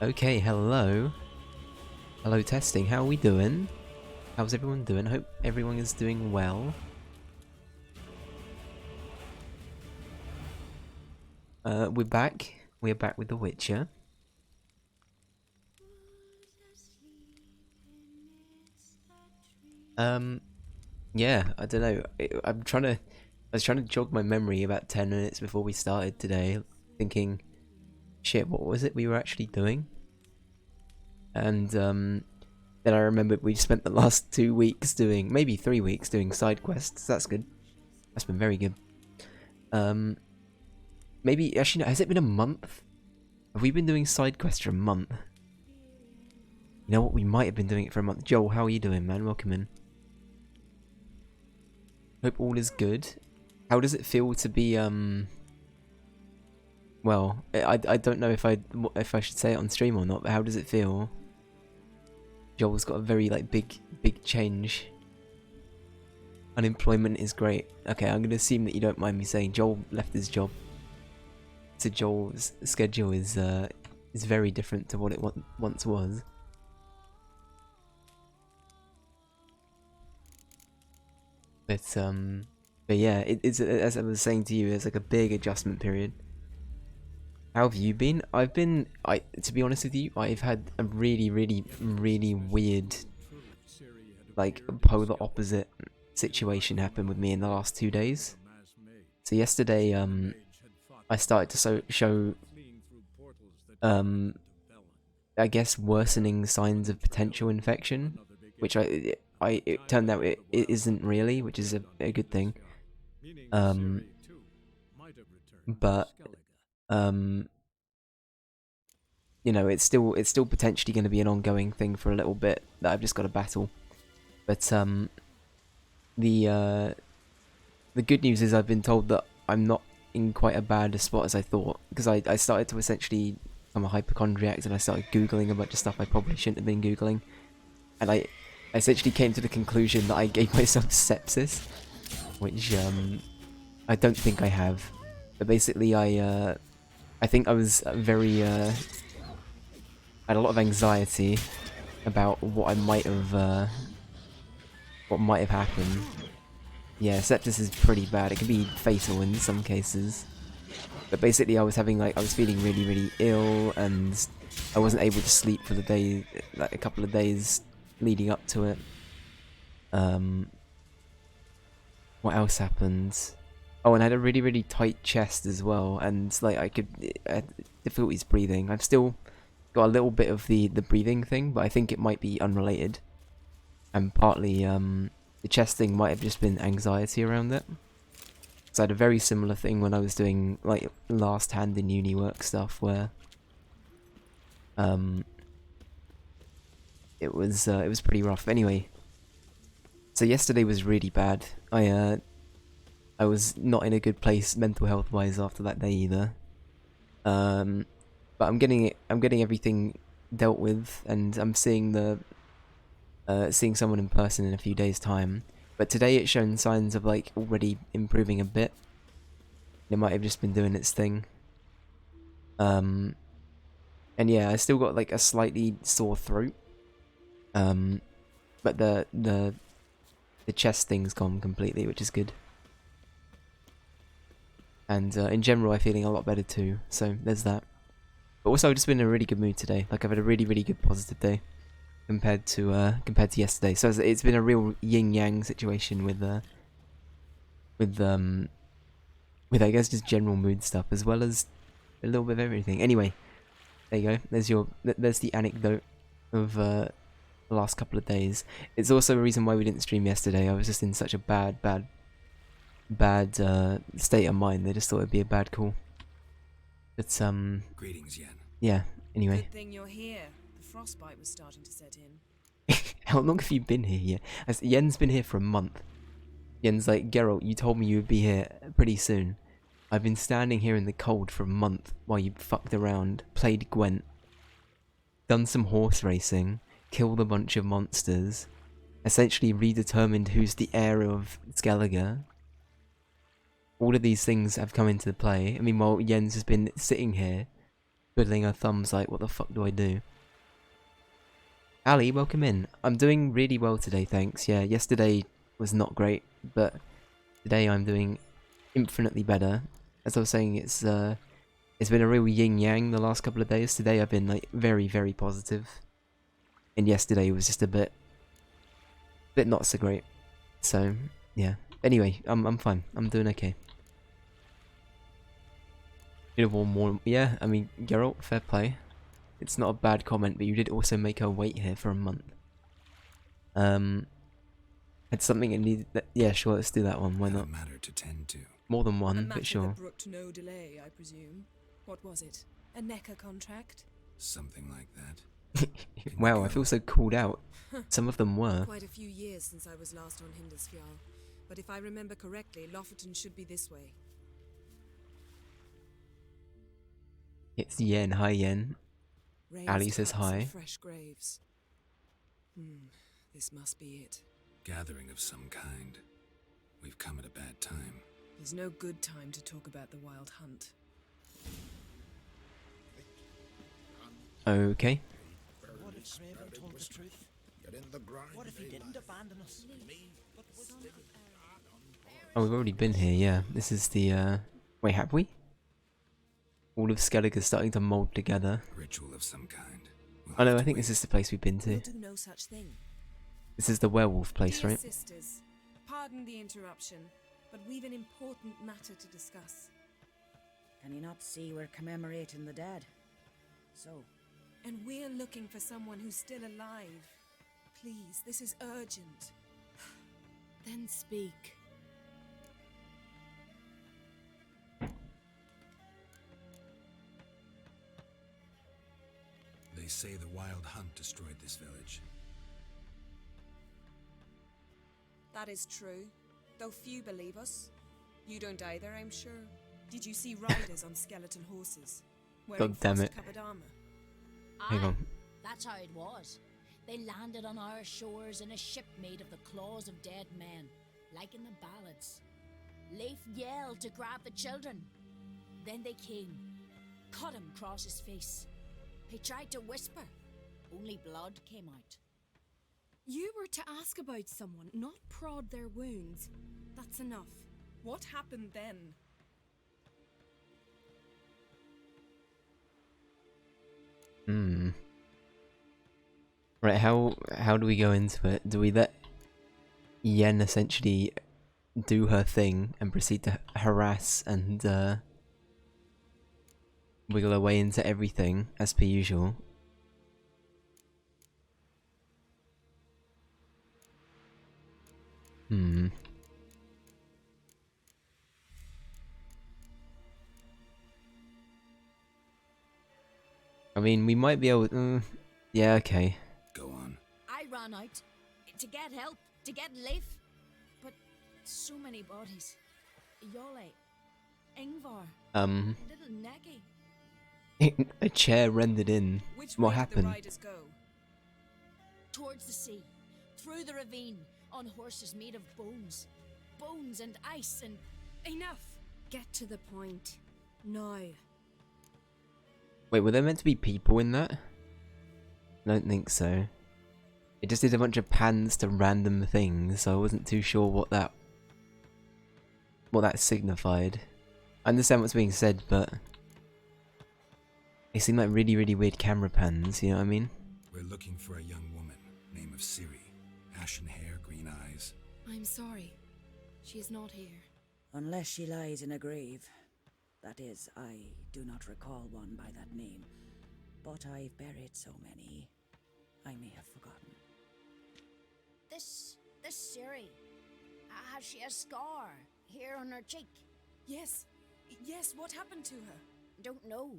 Okay, hello. Hello, testing. How are we doing? How's everyone doing? Hope everyone is doing well. We're back. We're back with The Witcher. Yeah, I don't know. I was trying to jog my memory about 10 minutes before we started today, thinking, shit, what was it we were actually doing? And, then I remembered we spent the last 2 weeks doing, maybe 3 weeks doing side quests. That's good. That's been very good. Maybe, actually, no, has it been a month? Have we been doing side quests for a month? You know what, we might have been doing it for a month. Joel, how are you doing, man? Welcome in. Hope all is good. How does it feel to be, well, I don't know if I should say it on stream or not, but how does it feel? Joel's got a very, like, big change. Unemployment is great. Okay, I'm gonna assume that you don't mind me saying Joel left his job. So Joel's schedule is very different to what it once was. But yeah, it's as I was saying to you, it's like a big adjustment period. How have you been? To be honest with you, I've had a really weird, like, polar opposite situation happen with me in the last 2 days. So yesterday, I started to show, I guess, worsening signs of potential infection, which it turned out it isn't really, which is a good thing. But you know, it's still potentially going to be an ongoing thing for a little bit that I've just got to battle. But the good news is I've been told that I'm not in quite a bad a spot as I thought, because I started to essentially become a hypochondriac and I started googling a bunch of stuff I probably shouldn't have been googling, and I essentially came to the conclusion that I gave myself sepsis, which I don't think I have. But basically I think I was very I had a lot of anxiety about what might have happened. Yeah, sepsis is pretty bad. It can be fatal in some cases. But basically I was feeling really ill, and I wasn't able to sleep for the day, like a couple of days leading up to it. What else happened? Oh, and I had a really tight chest as well, and like I had difficulties breathing. I've still got a little bit of the breathing thing, but I think it might be unrelated. And partly the chest thing might have just been anxiety around it. So I had a very similar thing when I was doing like last hand in uni work stuff, where it was pretty rough. Anyway, so yesterday was really bad. I was not in a good place mental health wise after that day either. But I'm getting everything dealt with, and I'm seeing seeing someone in person in a few days' time. But today it's shown signs of like already improving a bit. It might have just been doing its thing. And yeah, I still got like a slightly sore throat. But the chest thing's gone completely, which is good. And in general, I'm feeling a lot better too. So there's that. But also, I've just been in a really good mood today. Like I've had a really good positive day compared to yesterday. So it's been a real yin yang situation with I guess just general mood stuff as well as a little bit of everything. Anyway, there you go. There's the anecdote of the last couple of days. It's also a reason why we didn't stream yesterday. I was just in such a bad state of mind. They just thought it'd be a bad call. But Greetings, Yen. yeah. Anyway. Good thing you're here. The frostbite was starting to set in. How long have you been here? Yeah, Yen's been here for a month. Yen's like, Geralt, you told me you would be here pretty soon. I've been standing here in the cold for a month while you fucked around, played Gwent, done some horse racing, killed a bunch of monsters, essentially redetermined who's the heir of Skellige. All of these things have come into play. I mean, while Jens has been sitting here, twiddling her thumbs like, what the fuck do I do? Ali, welcome in. I'm doing really well today, thanks. Yeah, yesterday was not great, but today I'm doing infinitely better. As I was saying, it's been a real yin-yang the last couple of days. Today I've been like very, very positive. And yesterday was just a bit not so great. So, yeah. Anyway, I'm fine. I'm doing okay. Should have worn more. Yeah, I mean, Geralt, fair play. It's not a bad comment, but you did also make her wait here for a month. It's something it needed. Yeah, sure, let's do that one. Why not? Matter to tend to. More than A one, matter but sure. that brooked no delay, I presume. What was it? A NECA contract? Something like that. Wow, I feel so called out. Some of them were. Quite a few years since I was last on Hindusfjall, but if I remember correctly, Lofoten should be this way. It's Yen. Hi, Yen. Raised Ali says huts and hi. fresh graves. This must be it. Gathering of some kind. We've come at a bad time. There's no good time to talk about the wild hunt. Okay. What if Craven told the truth? What if he didn't abandon us? Oh, we've already been here, yeah. This is the, Wait, have we? All of Skellige's starting to mould together. Ritual of some kind. Oh no, I think this is the place we've been We'll to. do no such thing. This is the werewolf place, Dear right? sisters, pardon the interruption, but we've an important matter to discuss. Can you not see we're commemorating the dead? So, And we're looking for someone who's still alive. Please, this is urgent. Then speak. They say the wild hunt destroyed this village. That is true, though few believe us. You don't either, I'm sure. Did you see riders on skeleton horses? Wearing God damn it. frost-covered armor? Hang on. That's how it was. They landed on our shores in a ship made of the claws of dead men, like in the ballads. Leif yelled to grab the children. Then they came, cut him across his face. He tried to whisper, only blood came out. You were to ask about someone, not prod their wounds. That's enough. What happened then? Right, how do we go into it? Do we let Yen essentially do her thing and proceed to harass and wiggle her way into everything as per usual? I mean, we might be able. Yeah, okay. Go on. I ran out to get help, to get Leif. But so many bodies. Yole, Ingvar, little Necky. A chair rendered in. Which What way did happened? the riders go? Towards the sea, through the ravine, on horses made of bones. Bones and ice and... Enough! Get to the point. Now. Wait, were there meant to be people in that? I don't think so. It just did a bunch of pans to random things, so I wasn't too sure what that signified. I understand what's being said, but they seem like really, really weird camera pans, you know what I mean? We're looking for a young woman, name of Ciri. Ashen hair, green eyes. I'm sorry. She is not here. unless she lies in a grave. That is, I do not recall one by that name, but I've buried so many, I may have forgotten. This Ciri, has she a scar here on her cheek? Yes, what happened to her? Don't know.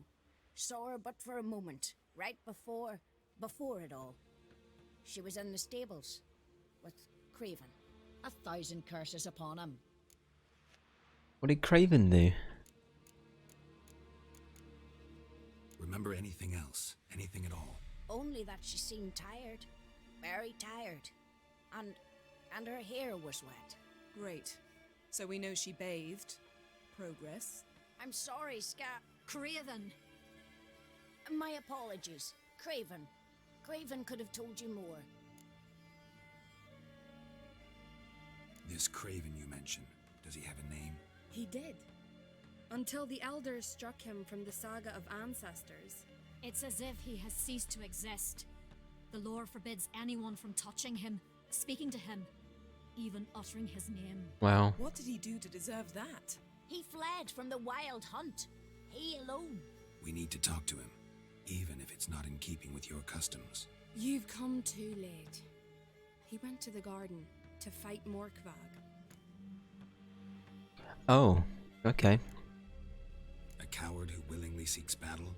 Saw her but for a moment, right before it all. She was in the stables with Craven. 1,000 curses upon him. What did Craven do? Remember anything else? Anything at all? Only that she seemed tired. Very tired. And her hair was wet. Great. So we know she bathed. Progress. I'm sorry, Scat. Craven! My apologies. Craven. Craven could have told you more. This Craven you mentioned, does he have a name? He did. Until the elders struck him from the saga of ancestors. It's as if he has ceased to exist. The lore forbids anyone from touching him, speaking to him, even uttering his name. Wow. What did he do to deserve that? He fled from the wild hunt. He alone. We need to talk to him, even if it's not in keeping with your customs. You've come too late. He went to the garden to fight Morkvag. Oh, okay. A coward who willingly seeks battle?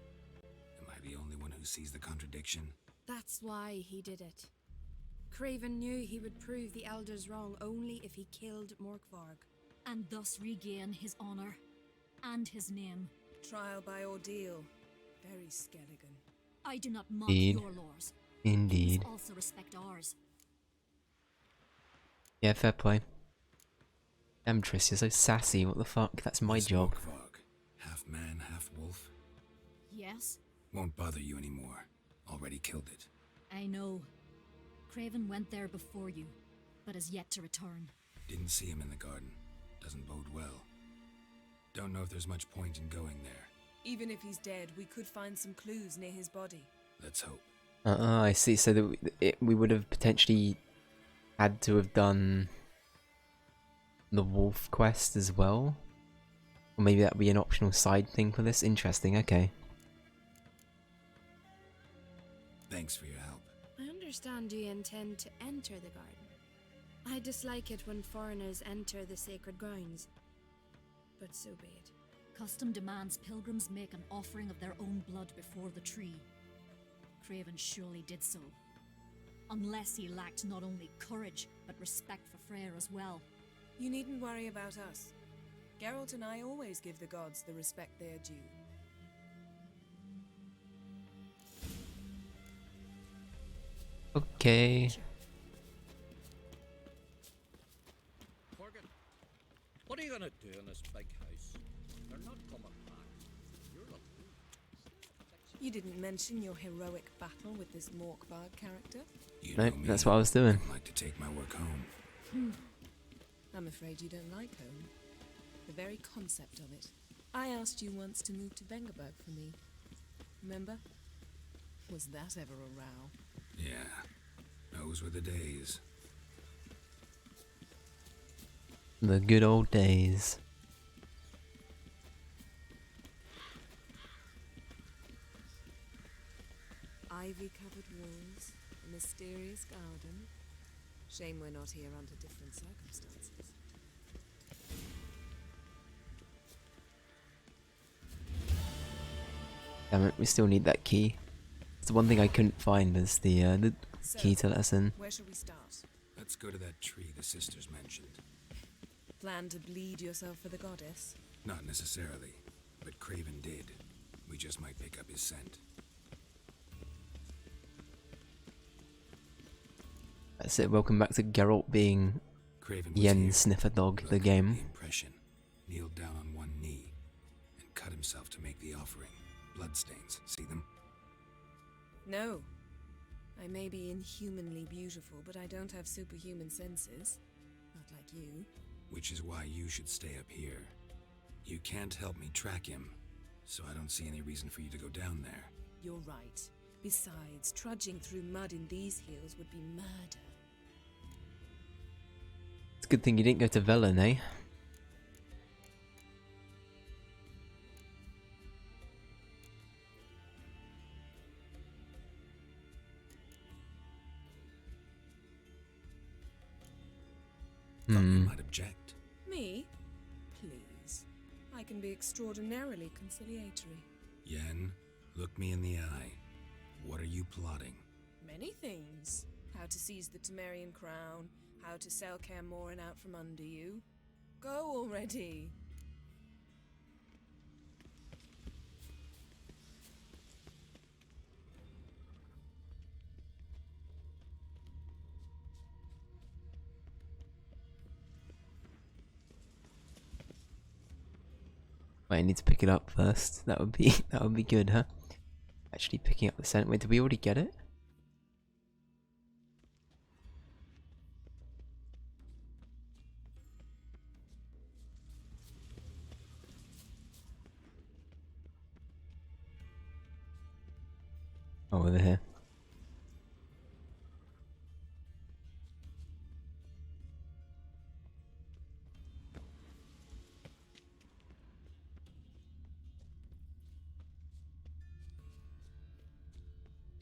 Am I the only one who sees the contradiction? That's why he did it. Craven knew he would prove the elders wrong only if he killed Morkvarg. And thus regain his honor and his name. Trial by ordeal. Very Skelligan. I do not mock Indeed. your laws. Indeed. Please also respect ours. Yeah, fair play. Empress, you're so sassy, what the fuck? That's my This job. Morkvarg, half man, half wolf. Yes, Won't bother you anymore. Already killed it. I know. Craven went there before you, but is yet to return. Didn't see him in the garden. Doesn't bode well. Don't know if there's much point in going there. Even if he's dead, we could find some clues near his body. Let's hope. I see. So that we would have potentially had to have done the wolf quest as well? Or maybe that would be an optional side thing for this? Interesting, okay. Thanks for your help. I understand you intend to enter the garden. I dislike it when foreigners enter the sacred grounds. But so be it. Custom demands pilgrims make an offering of their own blood before the tree. Craven surely did so. Unless he lacked not only courage, but respect for Freyr as well. You needn't worry about us. Geralt and I always give the gods the respect they are due. Okay. Morgan, what are you gonna do in this big house? They're not coming back. You're alone. You didn't mention your heroic battle with this Morkvarg character. You No, know me. that's what I was doing. I'd like to take my work home. I'm afraid you don't like home. The very concept of it. I asked you once to move to Vengerberg for me. Remember? Was that ever a row? Yeah, those were the days. The good old days. Ivy-covered walls, a mysterious garden. Shame we're not here under different circumstances. Damn it, we still need that key. It's the one thing I couldn't find is the So, key to let us in. where shall we start? Let's go to that tree the sisters mentioned. Plan to bleed yourself for the goddess? Not necessarily, but Craven did. We just might pick up his scent. That's it, welcome back to Geralt being Craven was Yen here. Sniffer Dog, the Look, game. The impression. Kneeled down on one knee and cut himself to make the offering. Bloodstains. See them? No. I may be inhumanly beautiful, but I don't have superhuman senses. Not like you. Which is why you should stay up here. You can't help me track him, so I don't see any reason for you to go down there. You're right. Besides, trudging through mud in these hills would be murder. It's a good thing you didn't go to Velen, eh? Thought you might object. Me? Please. I can be extraordinarily conciliatory. Yen, look me in the eye. What are you plotting? Many things. How to seize the Temerian crown, how to sell Kaer Morhen out from under you. Go already! Wait, I need to pick it up first. That would be that would be good, huh? actually picking up the scent. Wait, did we already get it? Oh, over here.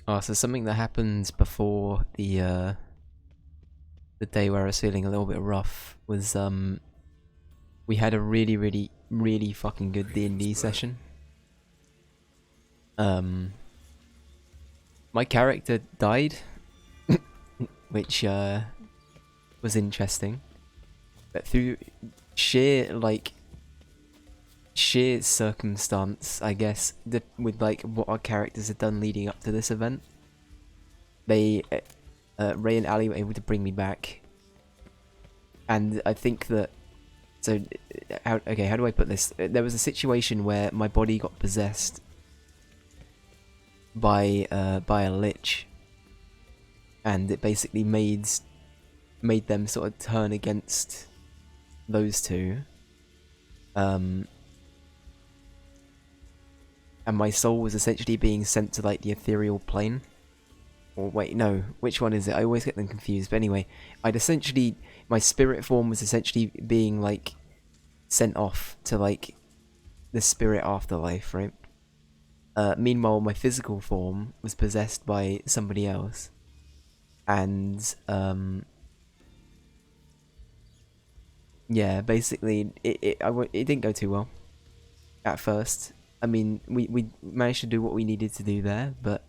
Oh, so something that happens before the day where I was feeling a little bit rough was we had a really fucking good D&D session. My character died, which was interesting, but through sheer circumstance, I guess, with like what our characters had done leading up to this event, they Ray and Ali were able to bring me back, and I think that how do I put this? There was a situation where my body got possessed by a lich, and it basically made them sort of turn against those two. And my soul was essentially being sent to like the ethereal plane. Or wait, no, which one is it? I always get them confused. But anyway, my spirit form was essentially being like sent off to like the spirit afterlife, right? Meanwhile, my physical form was possessed by somebody else, and yeah, basically it didn't go too well at first. I mean, we managed to do what we needed to do there, but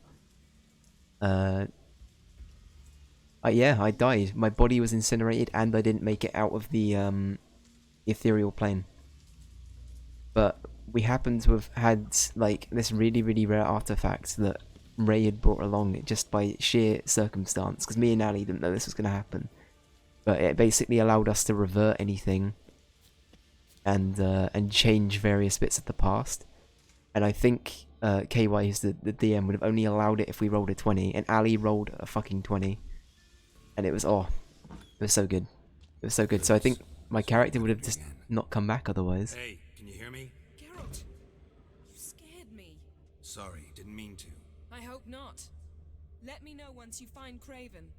yeah, I died. My body was incinerated, and I didn't make it out of the ethereal plane. But we happened to have had like this really rare artifact that Ray had brought along just by sheer circumstance, because me and Ali didn't know this was going to happen. But it basically allowed us to revert anything and change various bits of the past. And I think KY, who's the DM, would have only allowed it if we rolled a 20, and Ali rolled a fucking 20. And it was so good. It was so good. So I think my character would have just not come back otherwise. Hey, can you hear me? Geralt, you scared me. Sorry, didn't mean to. I hope not. Let me know once you find Craven.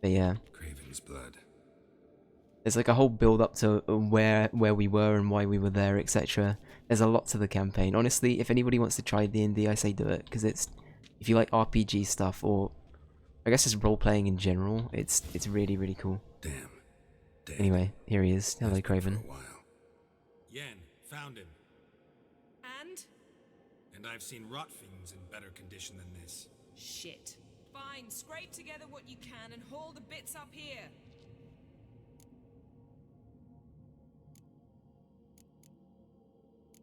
But yeah, Craven's blood. there's like a whole build up to where we were and why we were there, etc. There's a lot to the campaign. Honestly, if anybody wants to try D&D, I say do it, because if you like RPG stuff, or I guess just role playing in general, it's really cool. Damn. Dead. Anyway, here he is. Hello, Has been Craven. for a while. Yen, found him. And I've seen rot fiends in better condition than this. Shit. Fine, scrape together what you can and haul the bits up here.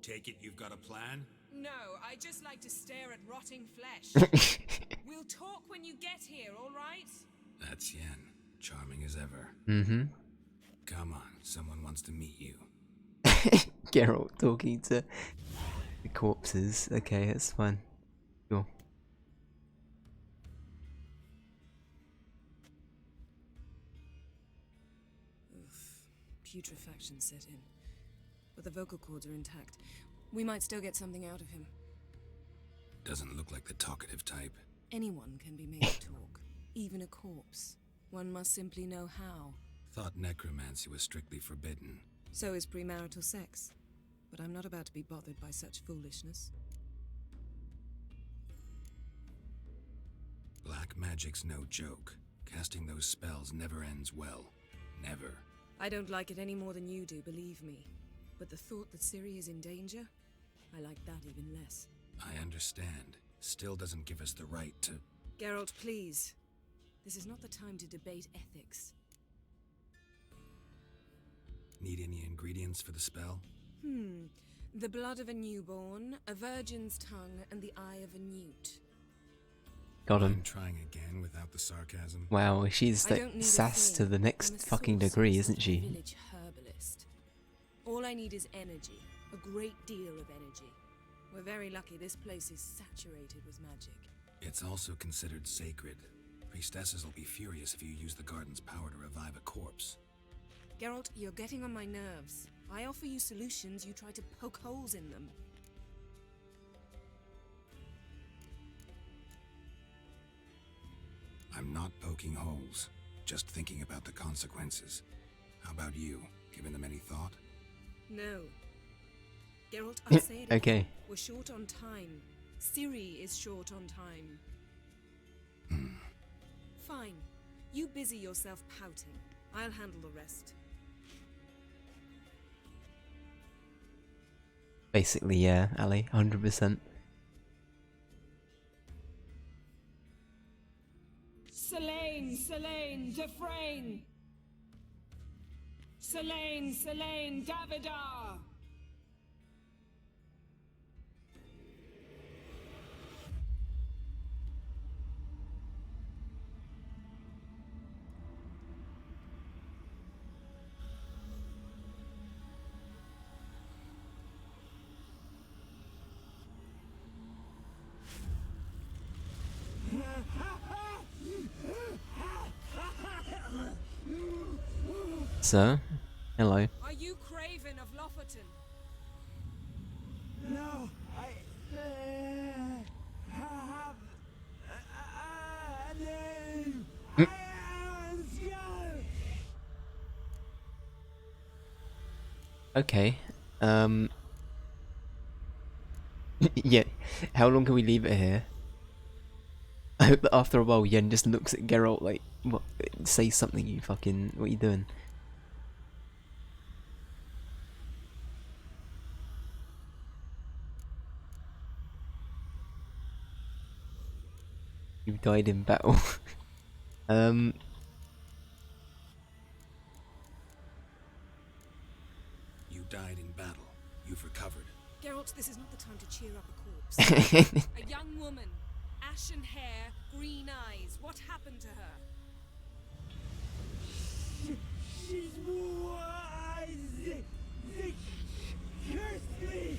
Take it you've got a plan? No, I just like to stare at rotting flesh. We'll talk when you get here, alright? That's Yen. Charming as ever. Mm-hmm. Come on, someone wants to meet you. Geralt talking to the corpses. Okay, that's fine. Cool. Putrefaction set in. But the vocal cords are intact. We might still get something out of him. Doesn't look like the talkative type. Anyone can be made to talk. Even a corpse. One must simply know how. Thought necromancy was strictly forbidden. So is premarital sex. But I'm not about to be bothered by such foolishness. Black magic's no joke. Casting those spells never ends well. Never. I don't like it any more than you do, believe me. But the thought that Ciri is in danger, I like that even less. I understand. Still doesn't give us the right to... Geralt, please. This is not the time to debate ethics. Need any ingredients for the spell? The blood of a newborn, a virgin's tongue, and the eye of a newt. Got him. I'm trying again without the sarcasm. Wow, she's I the don't need a sass thing. to the I'm next a fucking sorceress degree, and isn't a she? Village herbalist. All I need is energy. A great deal of energy. We're very lucky this place is saturated with magic. It's also considered sacred. Priestesses will be furious if you use the garden's power to revive a corpse. Geralt, you're getting on my nerves. I offer you solutions, you try to poke holes in them. I'm not poking holes, just thinking about the consequences. How about you? Given them any thought? No. Geralt, I'll say it again. Okay. We're short on time. Ciri is short on time. Fine. You busy yourself pouting. I'll handle the rest. Basically, yeah, Ali, 100%. Selene, Defrain! Selene, Davidar! Sir? Hello. Are you Craven of Lofferton? No, I have a name. I am Scar. Okay. Yeah. How long can we leave it here? I hope that after a while Yen just looks at Geralt like, what? Say something, you fucking... What are you doing? You died in battle. You died in battle. You've recovered. Geralt, this is not the time to cheer up a corpse. A young woman. Ashen hair, green eyes. What happened to her? She's wise. They cursed me.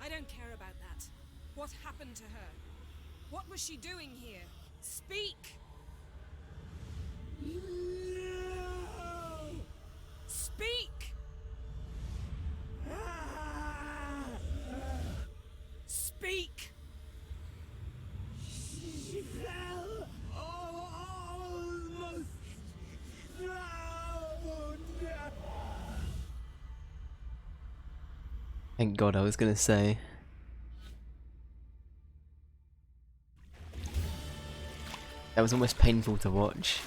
I don't care about that. What happened to her? What was she doing here? Speak! No. Speak! Speak! She fell almost drowned. Thank God, I was gonna say. That was almost painful to watch.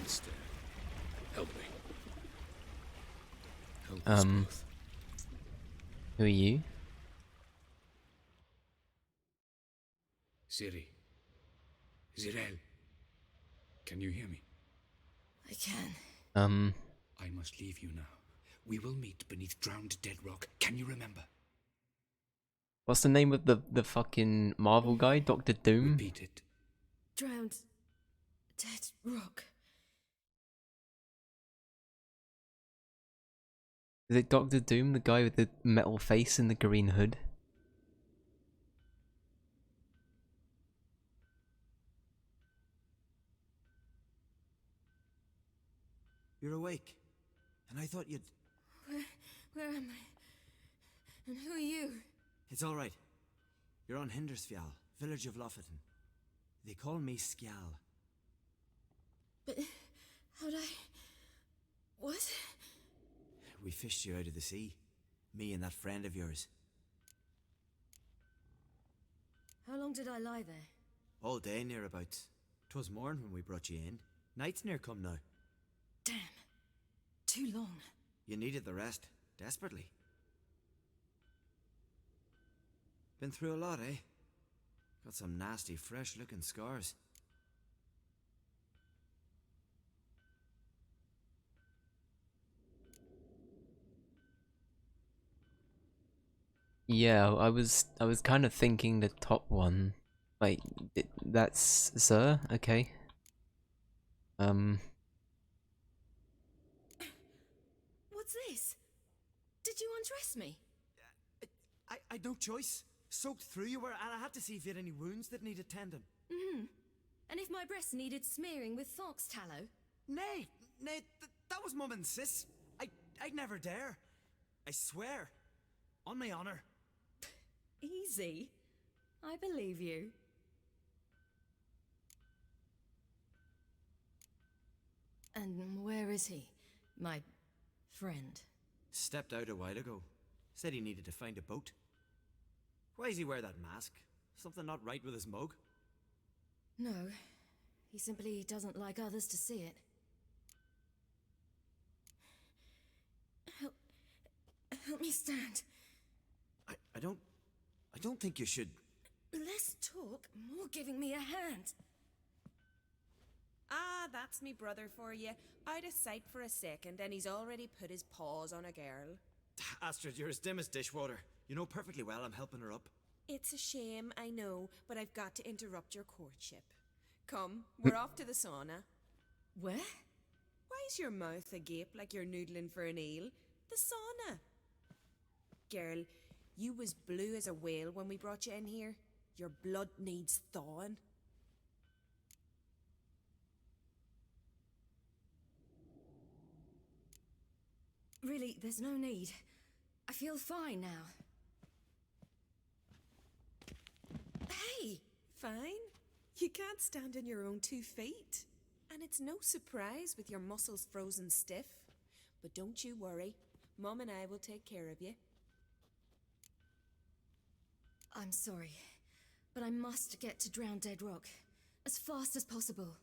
Instead, help me. Help us both. Who are you? Ciri. Zirel. Can you hear me? I can. I must leave you now. We will meet beneath drowned dead rock. Can you remember? What's the name of the fucking Marvel guy? Dr. Doom? Repeat it. Drowned. Dead rock. Is it Dr. Doom, the guy with the metal face and the green hood? You're awake, and I thought you'd... Where am I? And who are you? It's all right. You're on Hindersfjall, village of Lofferton. They call me Skjal. But how'd I... What? We fished you out of the sea. Me and that friend of yours. How long did I lie there? All day nearabouts. 'Twas morn when we brought you in. Night's near come now. Damn. Too long. You needed the rest, desperately. Been through a lot, eh? Got some nasty, fresh-looking scars. Yeah, I was kind of thinking the top one. Like, that's Sir? Okay. What's this? Did you undress me? I'd no choice. Soaked through you were, and I had to see if you had any wounds that needed tending. Mm-hmm. And if my breasts needed smearing with fox tallow? Nay, that was Mum and Sis. I'd never dare. I swear. On my honor. Easy. I believe you. And where is he? My friend. Stepped out a while ago. Said he needed to find a boat. Why does he wear that mask? Something not right with his mug? No. He simply doesn't like others to see it. Help me stand. I don't think you should. Less talk, more giving me a hand. Ah, that's me brother for you. Out of sight for a second, and he's already put his paws on a girl. Astrid, you're as dim as dishwater. You know perfectly well I'm helping her up. It's a shame, I know, but I've got to interrupt your courtship. Come, we're off to the sauna. Where? Why's your mouth agape like you're noodling for an eel? The sauna. Girl, you was blue as a whale when we brought you in here. Your blood needs thawing. Really, there's no need. I feel fine now. Hey, fine? You can't stand on your own 2 feet. And it's no surprise with your muscles frozen stiff. But don't you worry. Mum and I will take care of you. I'm sorry, but I must get to Drowned Dead Rock as fast as possible.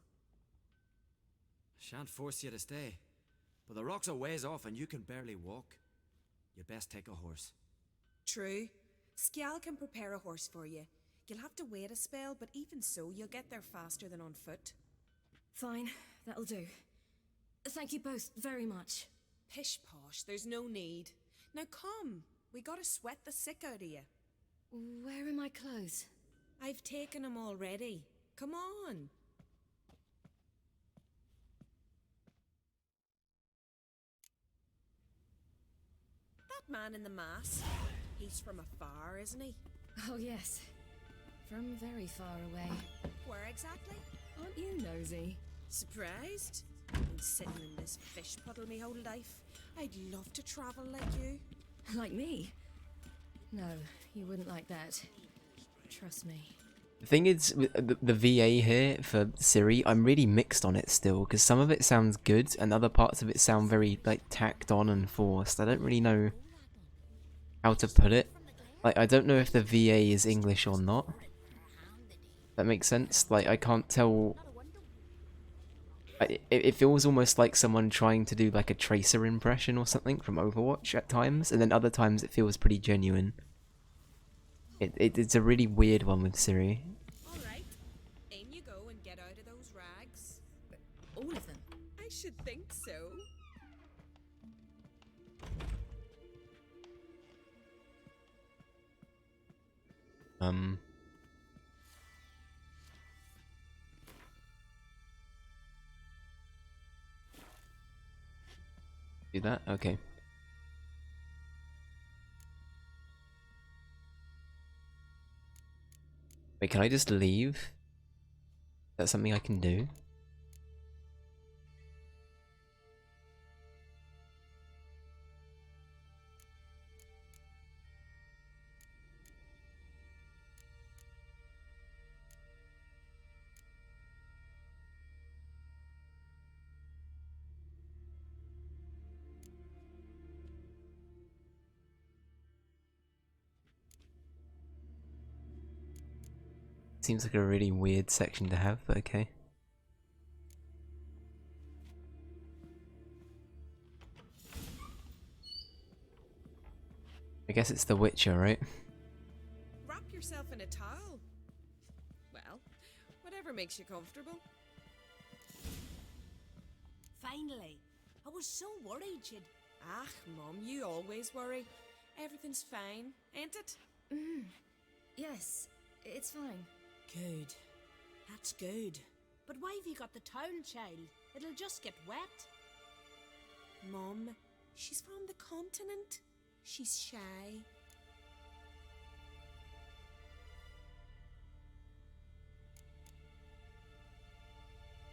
Shan't force you to stay. But the rock's a ways off and you can barely walk. You best take a horse. True. Skjal can prepare a horse for you. You'll have to wait a spell, but even so, you'll get there faster than on foot. Fine, that'll do. Thank you both very much. Pish posh, there's no need. Now come, we gotta sweat the sick out of you. Where are my clothes? I've taken them already. Come on. That man in the mask, he's from afar, isn't he? Oh yes, from very far away. Where exactly? Aren't you nosy? Surprised? Been sitting in this fish puddle me whole life. I'd love to travel like you. Like me? No, you wouldn't like that. Trust me. The thing is, with the VA here for Siri, I'm really mixed on it still, because some of it sounds good, and other parts of it sound very, like, tacked on and forced. I don't really know how to put it. Like, I don't know if the VA is English or not. That makes sense? Like, I can't tell... It feels almost like someone trying to do, like, a Tracer impression or something from Overwatch at times, and then other times it feels pretty genuine. It's a really weird one with Siri. Alright, in you go and get out of those rags. All of them? I should think so. Do that? Okay. Wait, can I just leave? That's something I can do? Seems like a really weird section to have, but okay. guess it's The Witcher, right? Wrap yourself in a towel. Well, whatever makes you comfortable. Finally. I was so worried you'd... Ah, Mum, you always worry. Everything's fine, ain't it? Yes, it's fine. Good. That's good. But why have you got the towel, child? It'll just get wet. Mum, she's from the continent. She's shy.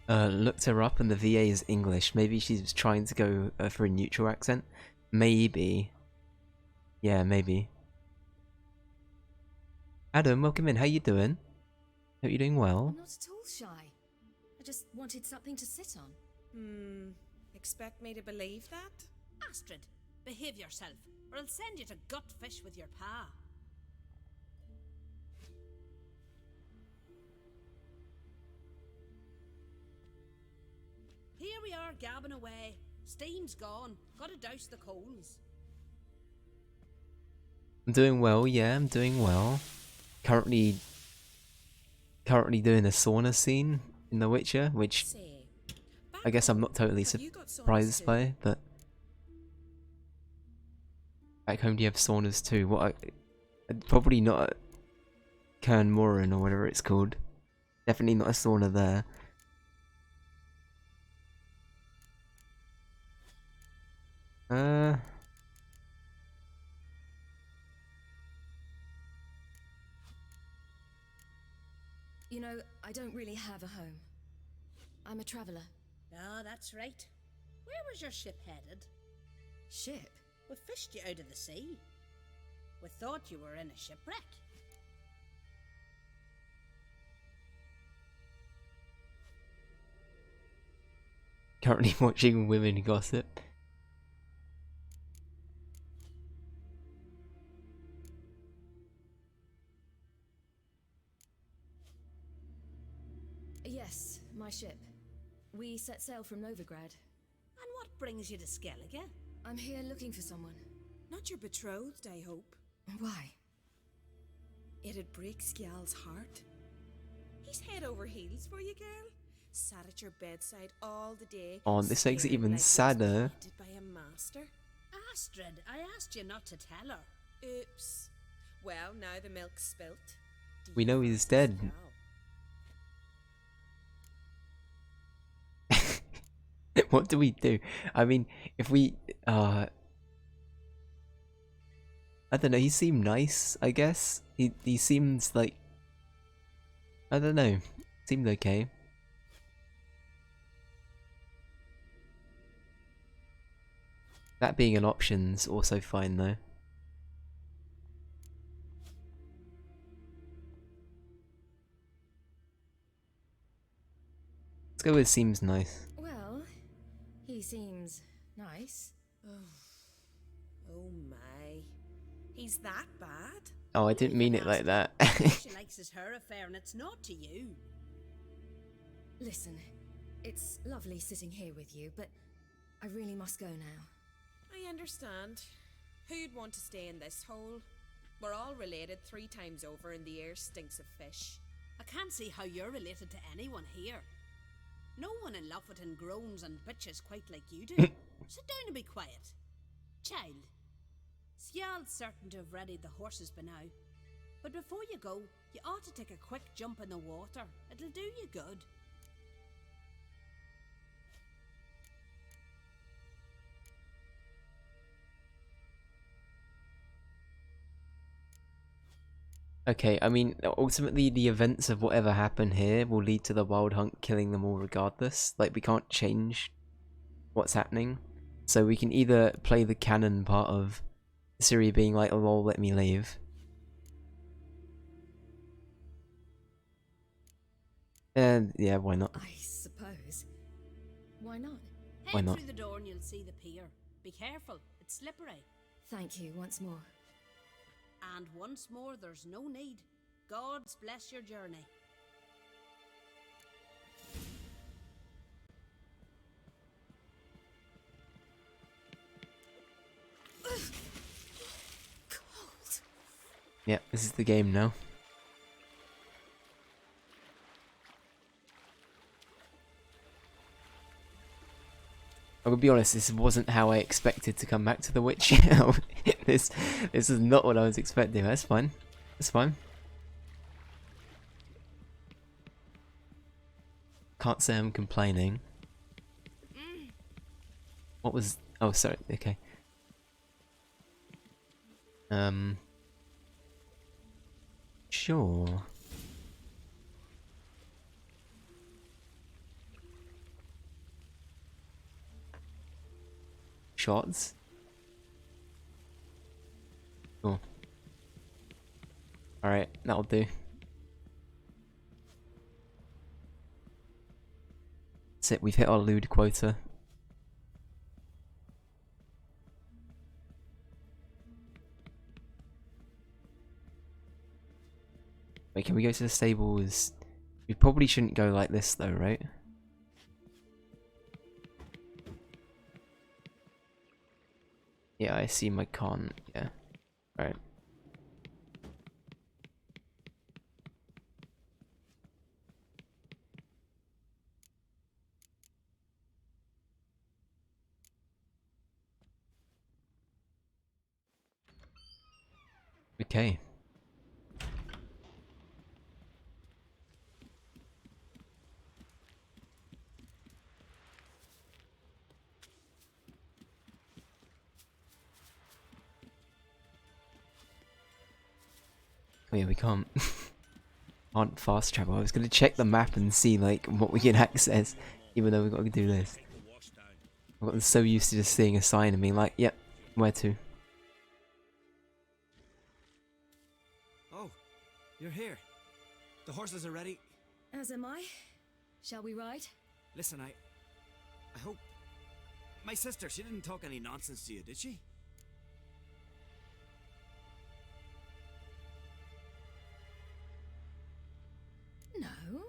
Looked her up and the VA is English. Maybe she's trying to go for a neutral accent. Maybe. Yeah, maybe. Adam, welcome in. How you doing? Hope you're doing well. I'm not at all shy. I just wanted something to sit on. Expect me to believe that? Astrid, behave yourself, or I'll send you to Gutfish with your pa. Here we are gabbing away. Steam's gone. Gotta douse the coals. I'm doing well, yeah, I'm doing well. Currently doing a sauna scene in The Witcher, which Say, I guess I'm not totally have you got saunas surprised too? by, but back home do you have saunas too? Probably not at Cairn Moran or whatever it's called. Definitely not a sauna there. You know, I don't really have a home. I'm a traveller. Ah, that's right. Where was your ship headed? Ship? We fished you out of the sea. We thought you were in a shipwreck. Currently watching women gossip. Yes, my ship. We set sail from Novigrad. And what brings you to Skellige? I'm here looking for someone. Not your betrothed, I hope. Why? It'd break Skjal's heart. He's head over heels for you, girl. Sat at your bedside all the day. Oh, this makes it staring even like he was sadder. painted by a master. Astrid, I asked you not to tell her. Oops. Well, now the milk's spilt. Do We you know he's fancy dead. Skjal? What do we do? I mean, if we, I don't know, he seemed nice, I guess. He seems like, I don't know, seemed okay. That being an option's also fine though. Let's go with seems nice. Well, he seems nice. Oh my. He's that bad? Oh, I didn't mean it like that. She likes his her affair and it's not to you. Listen, it's lovely sitting here with you, but I really must go now. I understand. Who'd want to stay in this hole? We're all related 3 times over and the air stinks of fish. I can't see how you're related to anyone here. No one in Lofoten groans and bitches quite like you do. Sit down and be quiet. Child, Skjal's certain to have readied the horses by now. But before you go, you ought to take a quick jump in the water. It'll do you good. Okay, I mean, ultimately the events of whatever happened here will lead to the Wild Hunt killing them all regardless. Like, we can't change what's happening. So we can either play the canon part of Siri being like, lol, let me leave. And yeah, why not? I suppose. Why not? Head Why not? through the door and you'll see the pier. Be careful, it's slippery. Thank you once more. And once more, there's no need. God's bless your journey. Yeah, this is the game now. I'm gonna be honest, this wasn't how I expected to come back to the witch. this is not what I was expecting. That's fine. That's fine. Can't say I'm complaining. What was... Oh, sorry. Okay. Sure. Shots? Cool. Alright, that'll do. That's it, we've hit our lewd quota. Wait, can we go to the stables? We probably shouldn't go like this though, right? Yeah, I assume I can't. Yeah. Alright. Okay. Oh yeah, we can't. Can't fast travel. I was gonna check the map and see like what we can access, even though we've got to do this. I've gotten so used to just seeing a sign and being like, yep, where to? Oh, you're here. The horses are ready. As am I. Shall we ride? Listen, I hope... My sister, she didn't talk any nonsense to you, did she? No.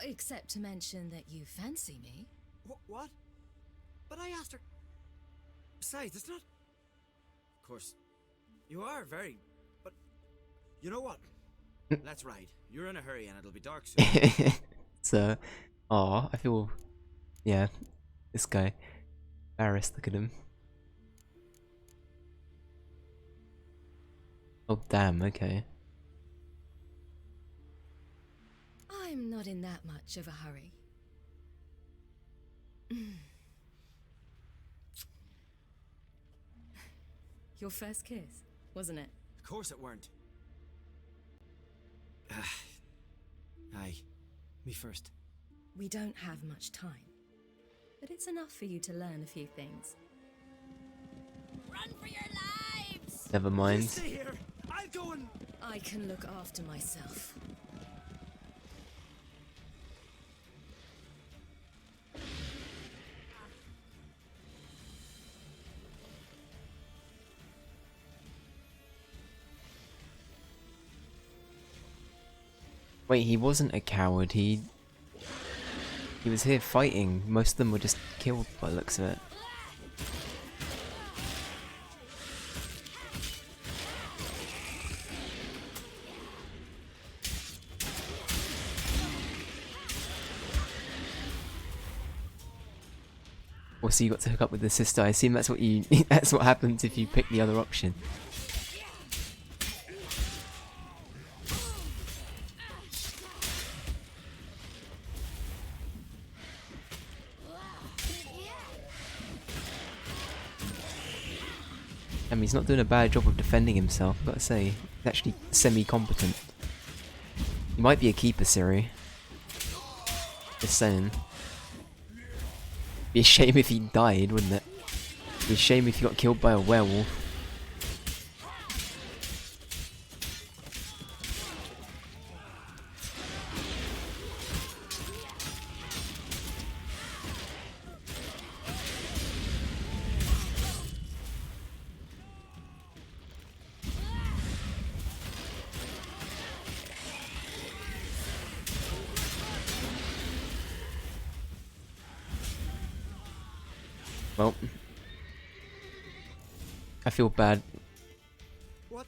Except to mention that you fancy me. What? But I asked her... Besides, it's not... Of course, you are very... But... You know what? Let's ride. You're in a hurry and it'll be dark soon. So, aw, I feel... Yeah, this guy. Embarrassed, look at him. Oh damn, okay. I'm not in that much of a hurry. Your first kiss, wasn't it? Of course it weren't. Aye. Me first. We don't have much time. But it's enough for you to learn a few things. Run for your lives! Never mind. Stay here! I'll go and... I can look after myself. Wait, he wasn't a coward, he was here fighting. Most of them were just killed by the looks of it. Also, you got to hook up with the sister. I assume that's what you that's what happens if you pick the other option. I mean, he's not doing a bad job of defending himself, I've got to say. He's actually semi-competent. He might be a keeper, Siri. Just saying. Be a shame if he died, wouldn't it? Be a shame if he got killed by a werewolf. Well, I feel bad. What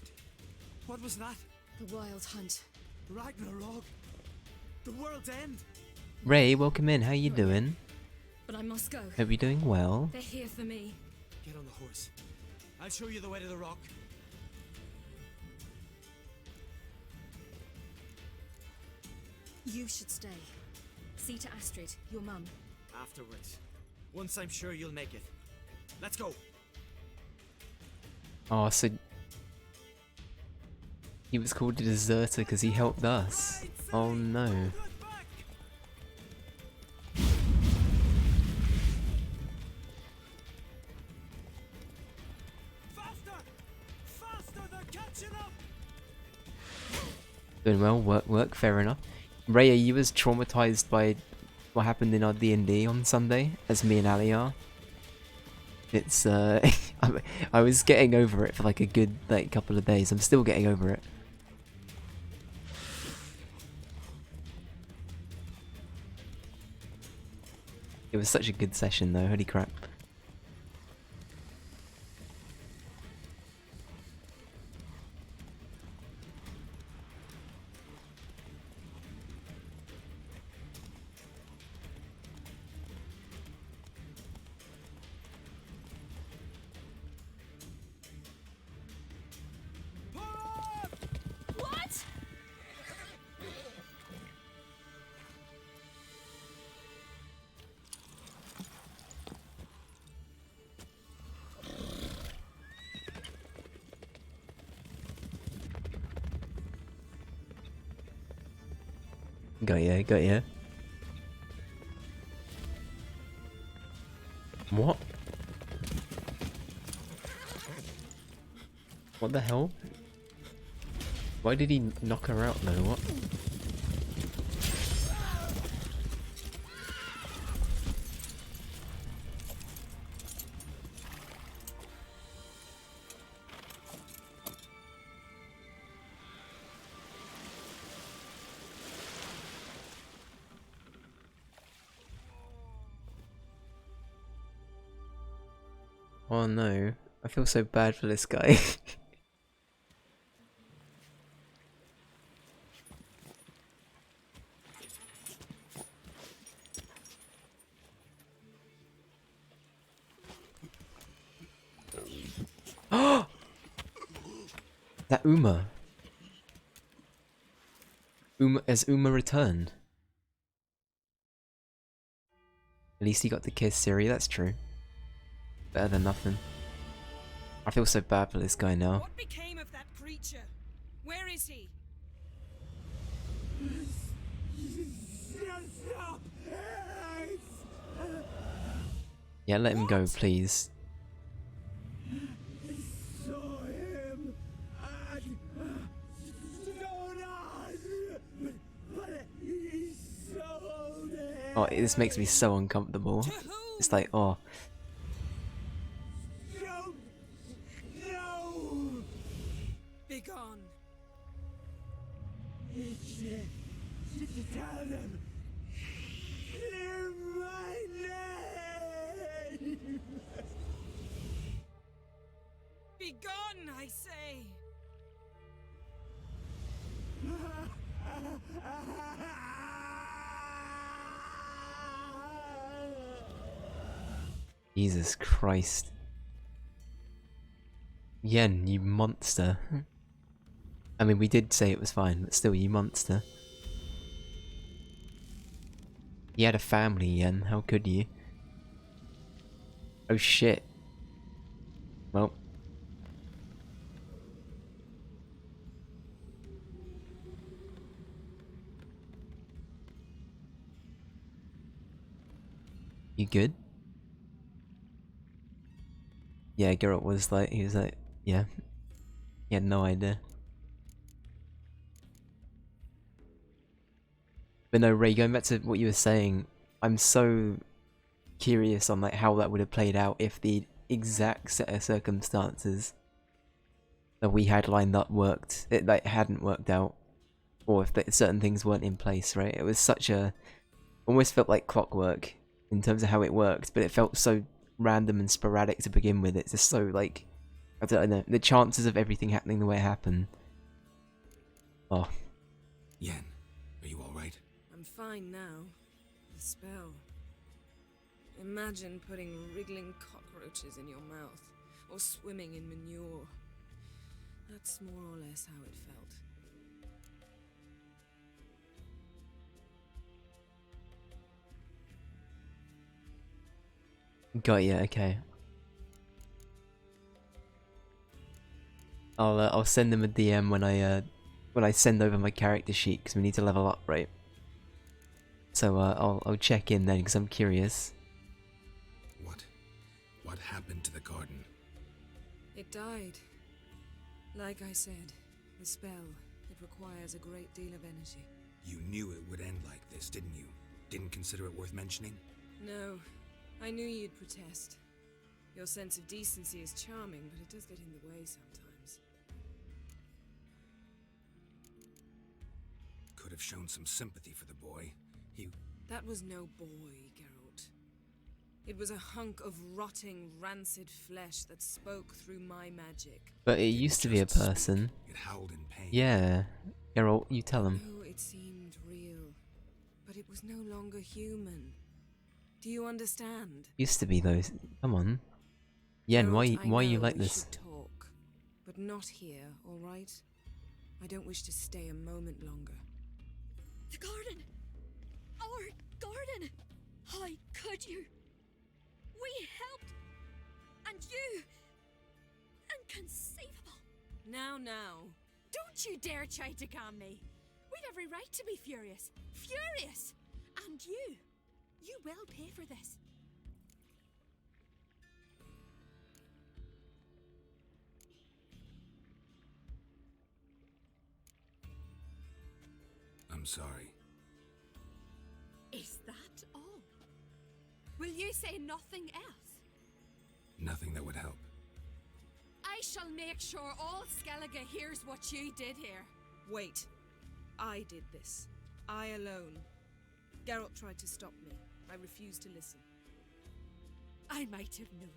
What was that? The Wild Hunt. Ragnarok? The world's end? Ray, welcome in. How you doing? But I must go. Hope you're doing well. They're here for me. Get on the horse. I'll show you the way to the rock. You should stay. See to Astrid, your mum. Afterwards. Once I'm sure you'll make it. Let's go. Oh, so he was called a deserter because he helped us. Oh no. Faster! Faster! They're catching up! Doing well, work, fair enough. Ray, are you as traumatized by what happened in our D&D on Sunday as me and Ali are? It's, I was getting over it for like a good, like, couple of days. I'm still getting over it. It was such a good session though, holy crap. What? Got ya. What? What the hell? Why did he knock her out though? What? Oh no, I feel so bad for this guy. That Uma. Has Uma returned? At least he got to kiss Siri, that's true. Better than nothing. I feel so bad for this guy now. What became of that creature? Where is he? Yeah, let him go, please. Saw him and but he sold it. Oh, this makes me so uncomfortable. It's like, oh. No! Be gone. Tell them. Clear my name. Be gone, I say. Jesus Christ. Yen, you monster. I mean, we did say it was fine, but still, you monster. He had a family, Yen. How could you? Oh shit. Well. You good? Yeah, Geralt was like, he was like, yeah. He had no idea. But no, Ray, going back to what you were saying, I'm so curious on like how that would have played out if the exact set of circumstances that we had lined up worked, it like hadn't worked out, or if certain things weren't in place, right? It was such a, almost felt like clockwork in terms of how it worked, but it felt so random and sporadic to begin with. It's just so like, I don't know, the chances of everything happening the way it happened Oh, Yen, are you alright? I'm fine now. The spell. Imagine putting wriggling cockroaches in your mouth, or swimming in manure. That's more or less how it felt. got ya. Okay. I'll send them a DM when I send over my character sheet because we need to level up, right? So I'll check in then because I'm curious. What happened to the garden? It died. Like I said, the spell, it requires a great deal of energy. You knew it would end like this, didn't you? Didn't consider it worth mentioning? No, I knew you'd protest. Your sense of decency is charming, but it does get in the way sometimes. Could have shown some sympathy for the boy. That was no boy, Geralt. It was a hunk of rotting, rancid flesh that spoke through my magic. But it used to be a person. It howled in pain. Yeah. Geralt, you tell him. Oh, it seemed real, but it was no longer human. Do you understand? Used to be those. Come on. Yen, Geralt, why I you know like we this? should talk, but not here, all right? I don't wish to stay a moment longer. The garden! Our garden! How could you? We helped! And you! Inconceivable! Now. Don't you dare try to calm me. We've every right to be furious. Furious! And you will pay for this. I'm sorry. Is that all? Will you say nothing else? Nothing that would help. I shall make sure all Skellige hears what you did here. Wait. I did this. I alone. Geralt tried to stop me. I refused to listen. I might have known.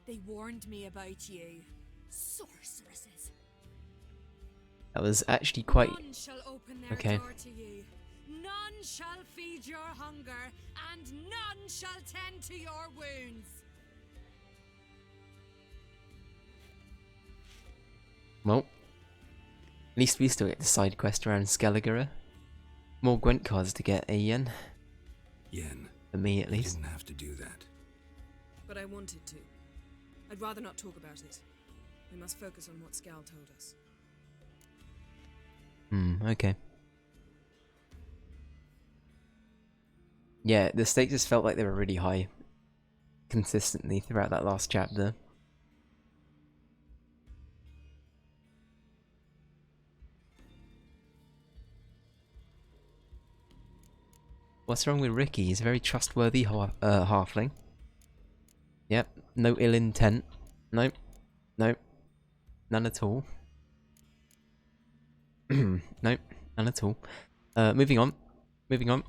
They warned me about you. Sorceresses. That was actually quite... None shall open their Okay. door to you. None shall feed your hunger, and none shall tend to your wounds. Well, at least we still get the side quest around Skellige. More Gwent cards to get, Yen. Yen, For me, at you least. didn't have to do that. But I wanted to. I'd rather not talk about it. We must focus on what Scal told us. Okay. Yeah, the stakes just felt like they were really high. Consistently throughout that last chapter. What's wrong with Ricky? He's a very trustworthy halfling. Yep, no ill intent. Nope. Nope. None at all. Nope, none at all. Moving on. Moving on.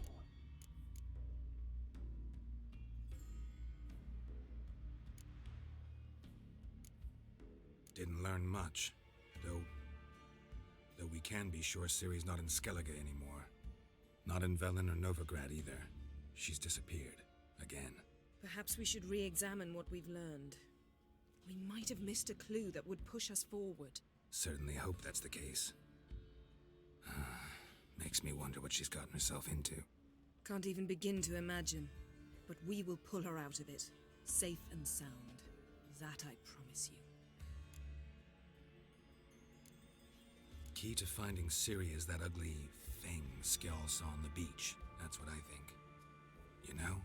Didn't learn much, though we can be sure Ciri's not in Skellige anymore. Not in Velen or Novigrad either. She's disappeared. Again. Perhaps we should re-examine what we've learned. We might have missed a clue that would push us forward. Certainly hope that's the case. Makes me wonder what she's gotten herself into. Can't even begin to imagine. But we will pull her out of it. Safe and sound. That I promise you. Key to finding Ciri is that ugly thing Skjall saw on the beach. That's what I think. You know,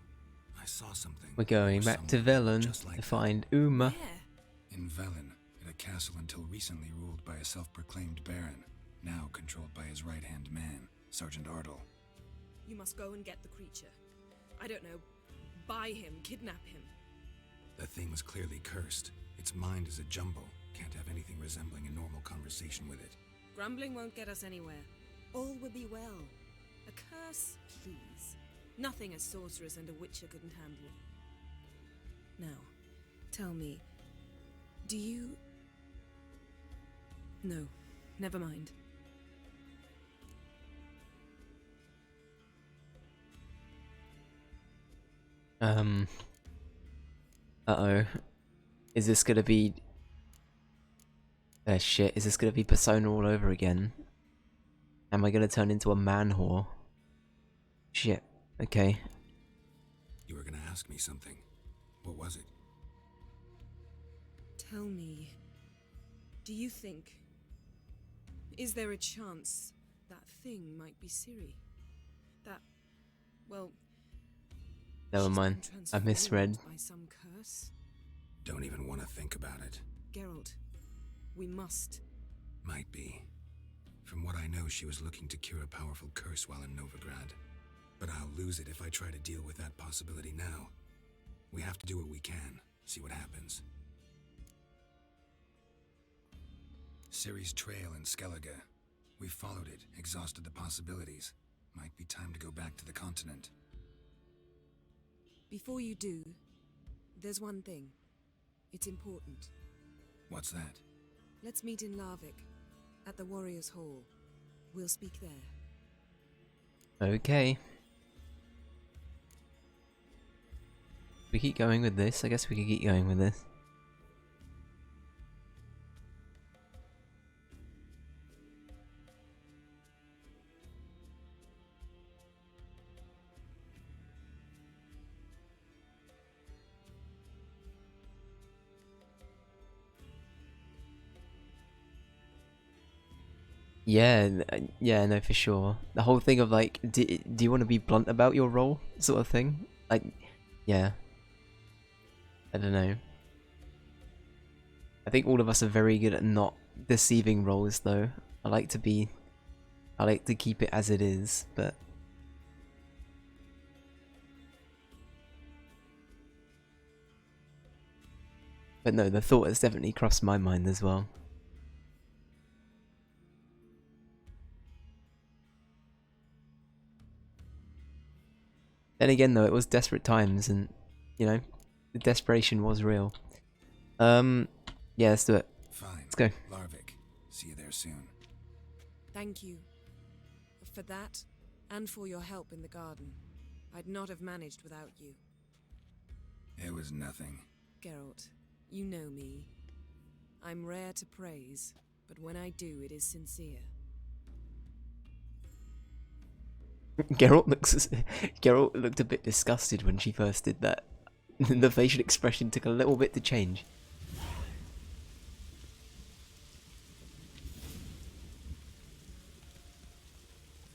I saw something. We're going back to Velen to find Uma. Where? In Velen, in a castle until recently ruled by a self-proclaimed baron, now controlled by his right-hand man, Sergeant Ardle. You must go and get the creature. I don't know. Buy him, kidnap him. The thing's clearly cursed. Its mind is a jumble. Can't have anything resembling a normal conversation with it. Grumbling won't get us anywhere. All will be well. A curse, please. Nothing a sorceress and a witcher couldn't handle. Now, tell me, do you... No, never mind. Uh-oh. Is this gonna be... shit, is this gonna be Persona all over again? Am I gonna turn into a man whore? Shit. Okay. You were gonna ask me something. What was it? Tell me, do you think... Is there a chance that thing might be Ciri? That... well... Never she's mind. been I misread. transformed by some curse? Don't even want to think about it. Geralt, we must. Might be. From what I know, she was looking to cure a powerful curse while in Novigrad. But I'll lose it if I try to deal with that possibility now. We have to do what we can, see what happens. Ciri's trail in Skellige. We've followed it, exhausted the possibilities. Might be time to go back to the continent. Before you do, there's one thing. It's important. What's that? Let's meet in Larvik, at the Warriors' Hall. We'll speak there. Okay. We keep going with this. I guess we can keep going with this. Yeah, yeah, no, for sure. The whole thing of like, do you want to be blunt about your role, sort of thing? Like, yeah. I don't know. I think all of us are very good at not deceiving roles, though. I like to keep it as it is, but... But no, the thought has definitely crossed my mind as well. Then again, though, it was desperate times, and, you know, the desperation was real. Yeah, let's do it. Fine. Let's go. Larvik. See you there soon. Thank you. For that, and for your help in the garden. I'd not have managed without you. It was nothing. Geralt, you know me. I'm rare to praise, but when I do, it is sincere. Geralt looked a bit disgusted when she first did that. The facial expression took a little bit to change.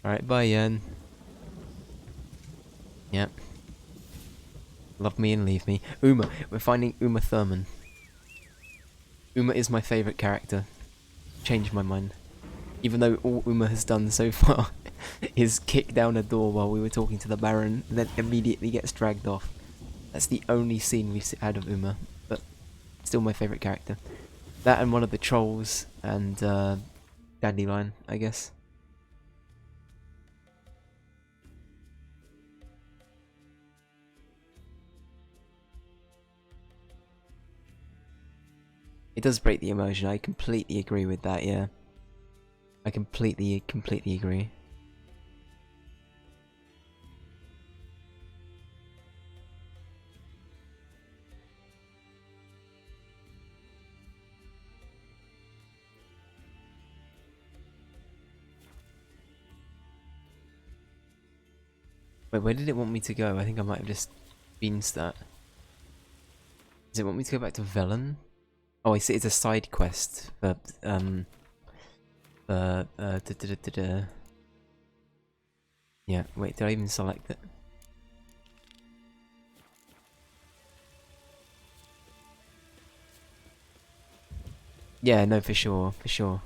Alright, bye, Yen. Yep. Love me and leave me. Uma. We're finding Uma Thurman. Uma is my favourite character. Changed my mind. Even though all Uma has done so far is kick down a door while we were talking to the Baron, and then immediately gets dragged off. That's the only scene we've had of Uma, but still my favourite character. That and one of the trolls, and Dandelion, I guess. It does break the immersion, I completely agree with that, yeah. I completely agree. Wait, where did it want me to go? I think I might have just beansed that. Does it want me to go back to Velen? Oh, I see, it's a side quest for, yeah, wait, did I even select it? Yeah, no, for sure, for sure.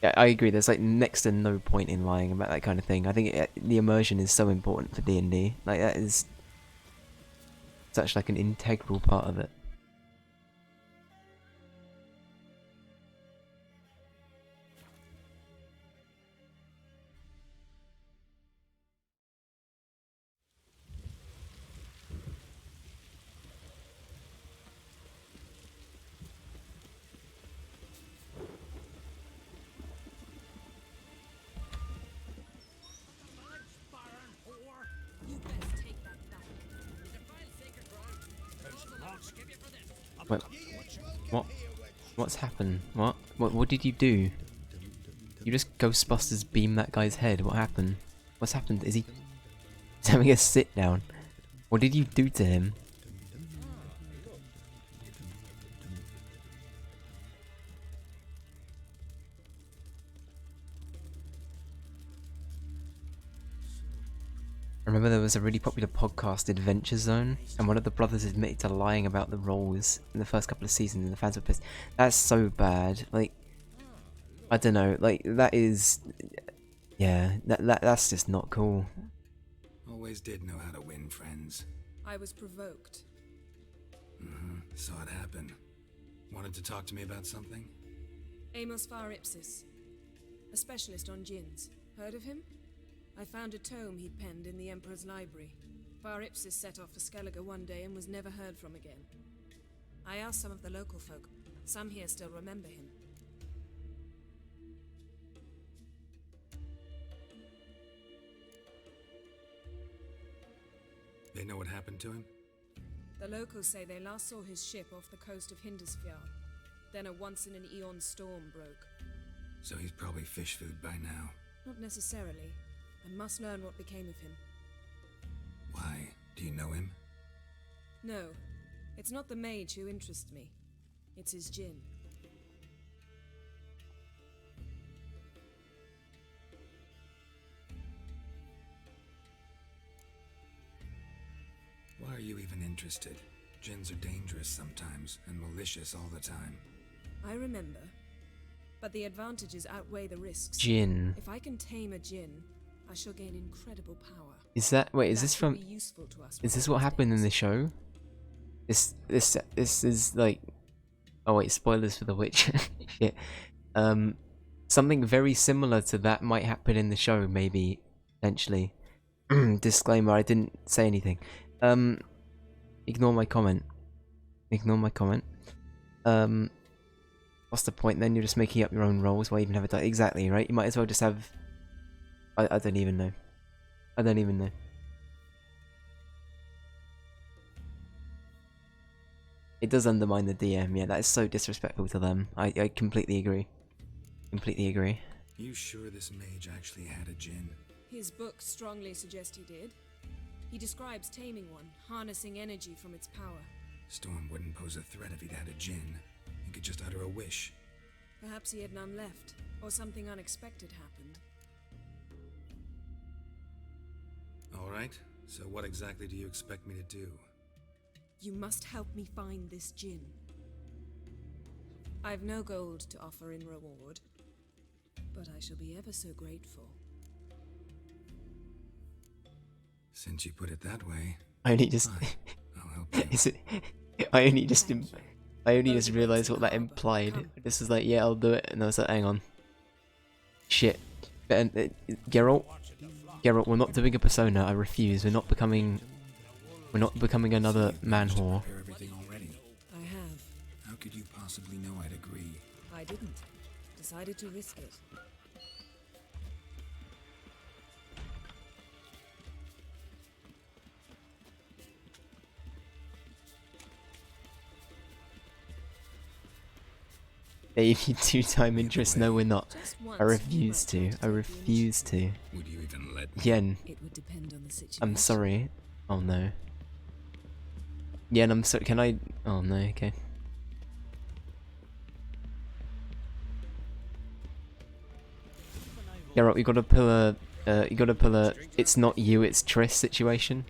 Yeah, I agree, there's like next to no point in lying about that kind of thing. I think the immersion is so important for D&D. Like, that is such like an integral part of it. You best take that back. Wait, what? What's happened? What did you do? You just Ghostbusters beam that guy's head. What happened? What's happened? Is he he's having a sit down? What did you do to him? I remember there was a really popular podcast, Adventure Zone, and one of the brothers admitted to lying about the roles in the first couple of seasons, and the fans were pissed. That's so bad. Like, I don't know. Like, that is, yeah, that's just not cool. Always did know how to win friends. I was provoked. Saw it happen. Wanted to talk to me about something? Amos Var Ipsis, a specialist on djinns. Heard of him? I found a tome he'd penned in the Emperor's library. Var Ipsis set off for Skellige one day and was never heard from again. I asked some of the local folk. Some here still remember him. They know what happened to him? The locals say they last saw his ship off the coast of Hindisfjord. Then a once-in-an-eon storm broke. So he's probably fish food by now. Not necessarily. I must learn what became of him. Why? Do you know him? No, it's not the mage who interests me. It's his djinn. Why are you even interested? Djinns are dangerous sometimes, and malicious all the time. I remember. But the advantages outweigh the risks. Jinn. If I can tame a djinn, I shall gain incredible power. Is that wait? Is That this will from? be useful to us Is this one what of these happened in the days. show? This is like. Oh wait, spoilers for The Witcher. Shit. Something very similar to that might happen in the show, maybe, potentially. Disclaimer: I didn't say anything. Ignore my comment. Ignore my comment. What's the point then? You're just making up your own roles. Why even have a die? Exactly, right? You might as well just have. I don't even know. I don't even know. It does undermine the DM. Yeah, that is so disrespectful to them. I completely agree. Completely agree. You sure this mage actually had a djinn? His books strongly suggest he did. He describes taming one, harnessing energy from its power. Storm wouldn't pose a threat if he'd had a djinn. He could just utter a wish. Perhaps he had none left, or something unexpected happened. Alright, so what exactly do you expect me to do? You must help me find this djinn. I've no gold to offer in reward, but I shall be ever so grateful. Since you put it that way, I only just. fine. I'll help you. Is it? I only just. Thank you. I only Both just of us realised in what the that harbour. implied. Come. This was like, yeah, I'll do it, and I was like, hang on. Shit. But, Geralt, we're not doing a persona. I refuse. We're not becoming another man whore. Prepare everything already. I have. How could you possibly know I'd agree? I didn't. Decided to risk it. Baby, two-time interest. No, we're not. Just once, I you refuse might to. try I take the refuse to. initiative. Would you even let me? Yen, It would depend on the situation. I'm sorry. Oh no. Yen, I'm sorry. Can I? Oh no. Okay. Geralt, you gotta pull a. You gotta pull a. It's not you. It's Triss situation.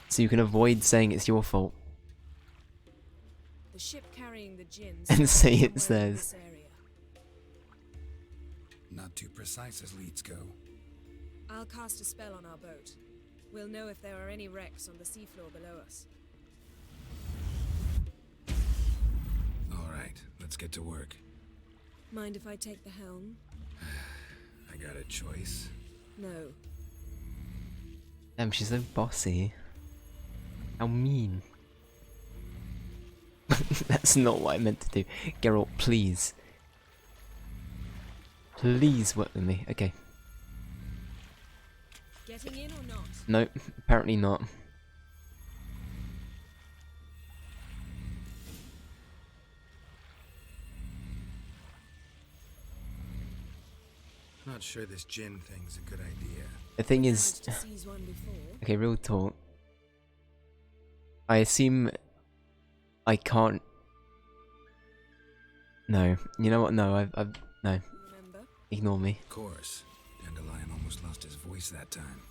So you can avoid saying it's your fault. The ship carrying the djinns And say somewhere it's in theirs. this area. Not too precise as leads go. I'll cast a spell on our boat. We'll know if there are any wrecks on the seafloor below us. Alright, let's get to work. Mind if I take the helm? I got a choice. No. Damn, she's so bossy. How mean. That's not what I meant to do. Geralt, please. Please work with me. Okay. Getting in or not? Nope, apparently not. Not sure this gin thing's a good idea. The thing is, Managed to seize one before. okay, real talk. I assume I can't. No, you know what? No, I've no. Remember? Ignore me. Of course. Dandelion almost lost his voice that time.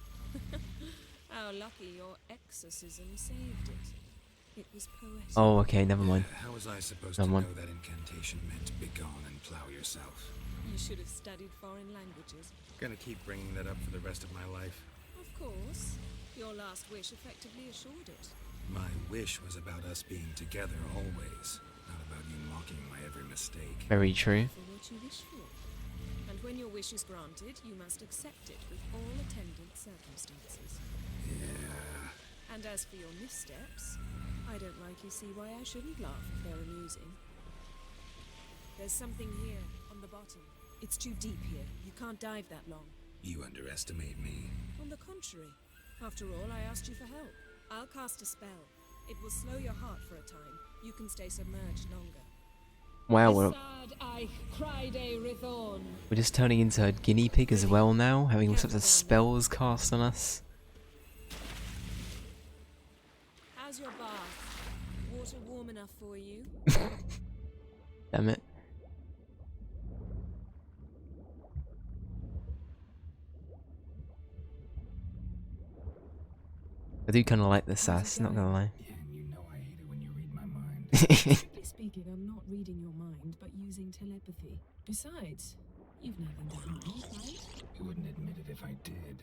How lucky your exorcism saved it. It was poetic. Oh, okay, never mind. How was I supposed Never to mind. know that incantation meant begone and plow yourself? You should have studied foreign languages. Gonna keep bringing that up for the rest of my life. Of course. Your last wish effectively assured it. My wish was about us being together always, not about you mocking my every mistake. Very true. For what you wish for. And when your wish is granted, you must accept it with all attendant circumstances. Yeah. And as for your missteps, I don't rightly see why I shouldn't laugh if they're amusing. There's something here, on the bottom. It's too deep here. You can't dive that long. You underestimate me. On the contrary. After all, I asked you for help. I'll cast a spell. It will slow your heart for a time. You can stay submerged longer. Wow, we're just turning into a guinea pig as well now, having all sorts of spells cast on us. How's your bath? Water warm enough for you? Damn it. I do kind of like the sass, not gonna lie. Yeah, and you know I hate it when you read my mind. Strictly speaking, I'm not reading your mind, but using telepathy. Besides, you've nothing to hide, right? You wouldn't admit it if I did.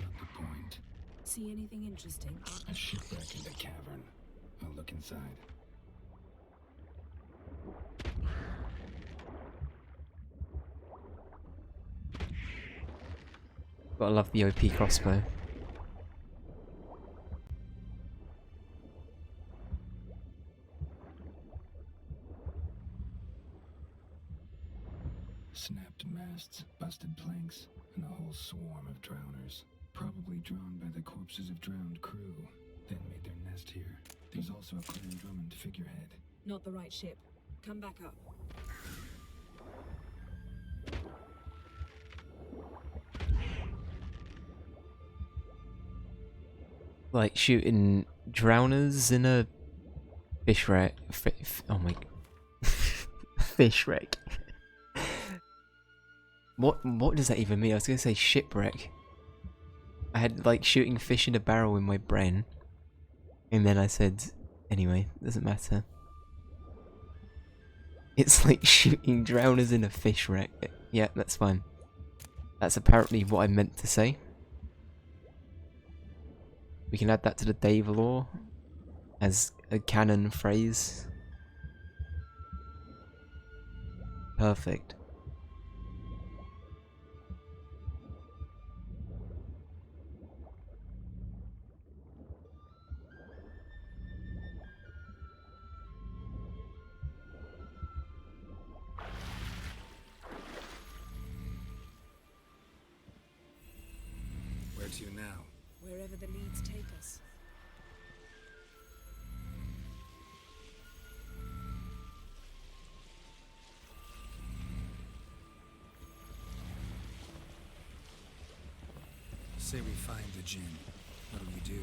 Not the point. See anything interesting? A shipwreck in the cavern. I'll look inside. Gotta love the OP crossbow. Snapped masts, busted planks, and a whole swarm of drowners. Probably drawn by the corpses of drowned crew. Then made their nest here. There's also a Clan Drummond figurehead. Not the right ship. Come back up. Like shooting drowners in a fish wreck. Oh my. Fish wreck. What does that even mean? I was gonna say shipwreck. I had like shooting fish in a barrel in my brain. And then I said, anyway, doesn't matter. It's like shooting drowners in a fish wreck. Yeah, that's fine. That's apparently what I meant to say. We can add that to the Dave lore as a canon phrase. Perfect. Where to now? Wherever the leads take us. Say we find the Jinn. What'll you do?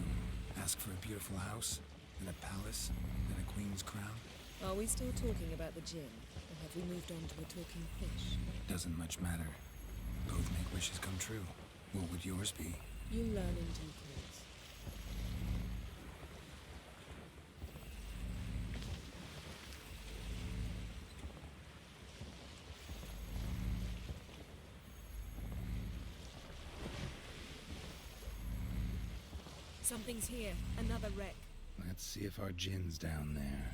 Ask for a beautiful house? And a palace? And a queen's crown? Are we still talking about the gin? Or have we moved on to a talking fish? Doesn't much matter. Both make wishes come true. What would yours be? You learn in due course. Something's here. Another wreck. Let's see if our Jinn's down there.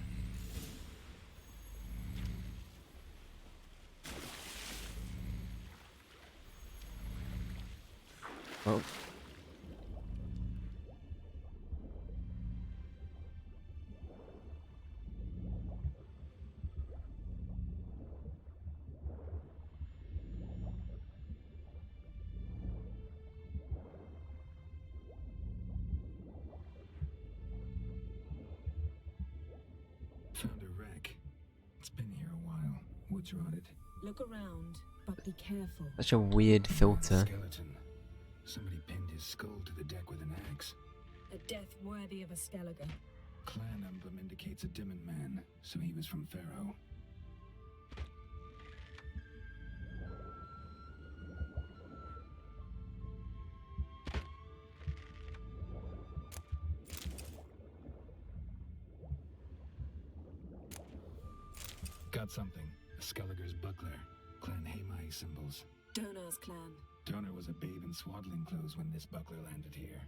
Well. Found a wreck. It's been here a while. What's rotted? Look around. but be careful. Such a weird filter. Skeleton. Somebody pinned his skull to the deck with an axe. A death worthy of a Skellige. Clan emblem indicates a Dimon man, so he was from Pharaoh. Got something. A Skellige's buckler. Clan Hamai symbols. Donar's clan. Donor was a babe in swaddling clothes when this buckler landed here.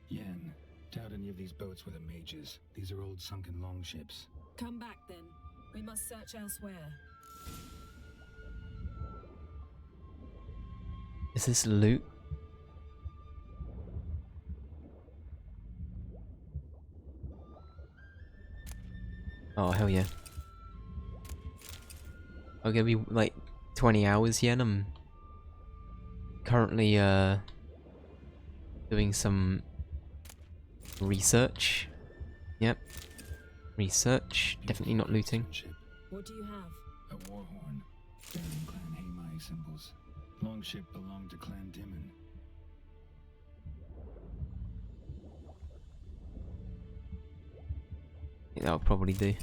Yen, doubt any of these boats were the mages. These are old sunken longships. Come back then. We must search elsewhere. Is this loot? Oh, hell yeah. I'll give me like 20 hours yet. I'm currently doing some research. Yep. Research. Definitely not looting. What do you have? A war horn. Bearing Clan Hamai symbols. Longship belonged to Clan Dimon. Yeah, that'll probably do.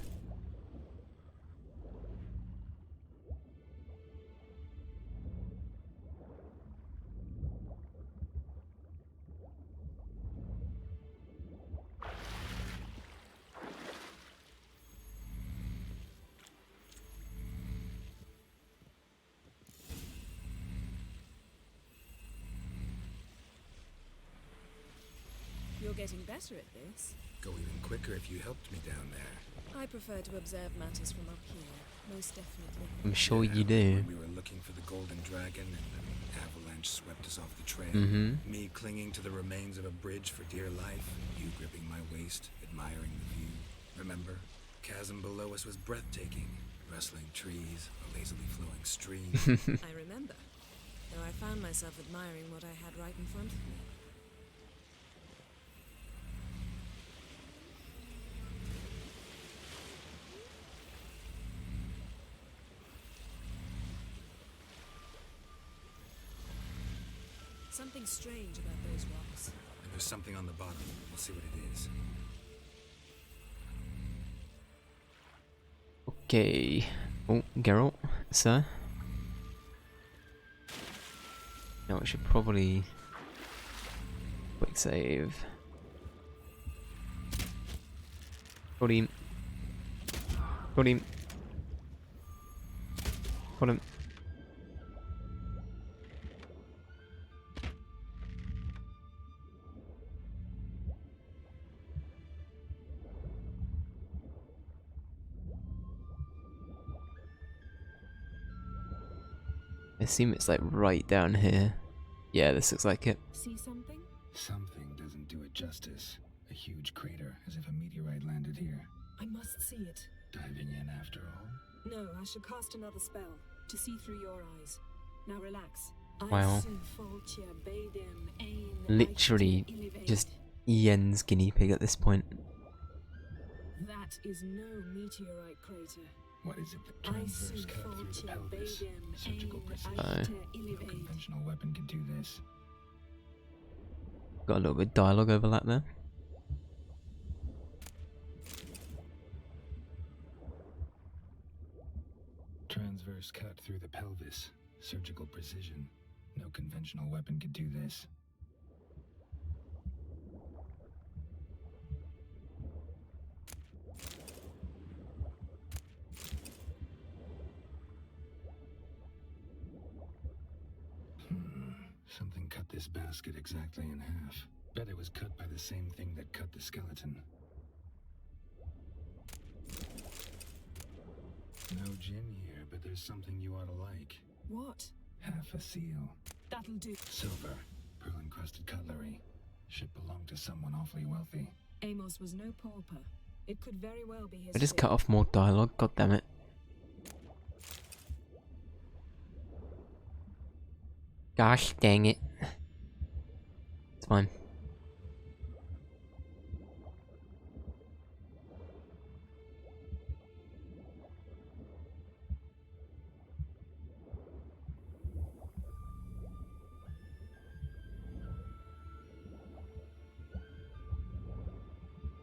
You're getting better at this. Go even quicker if you helped me down there. I prefer to observe matters from up here, most definitely. I'm sure Yeah, you do. when we were looking for the golden dragon and an avalanche swept us off the trail. Me clinging to the remains of a bridge for dear life. You gripping my waist, admiring the view. Remember? Chasm below us was breathtaking. Rustling trees, a lazily flowing stream. I remember, though I found myself admiring what I had right in front of me. Something strange about those rocks. And there's something on the bottom. We'll see what it is. Okay. Oh, Geralt, sir. No, I should probably quick save. Got him. Got him. Got him. I assume it's like right down here. Yeah, this looks like it. See something? Something doesn't do it justice. A huge crater, as if a meteorite landed here. I must see it. Diving in after all? No, I shall cast another spell to see through your eyes. Now relax. Wow. Literally just Yen's guinea pig at this point. That is no meteorite crater. What is it that transverse cut through the pelvis? Surgical precision. No conventional weapon can do this. Got a little bit of dialogue overlap there. Transverse cut through the pelvis. Surgical precision. No conventional weapon could do this. Something cut this basket exactly in half. Bet it was cut by the same thing that cut the skeleton. No gin here, but there's something you ought to like. What? Half a seal. That'll do. Silver. Pearl-encrusted cutlery. Ship belonged to someone awfully wealthy. Amos was no pauper. It could very well be his I just ship. cut off more dialogue, god damn it. Gosh dang it. It's fine.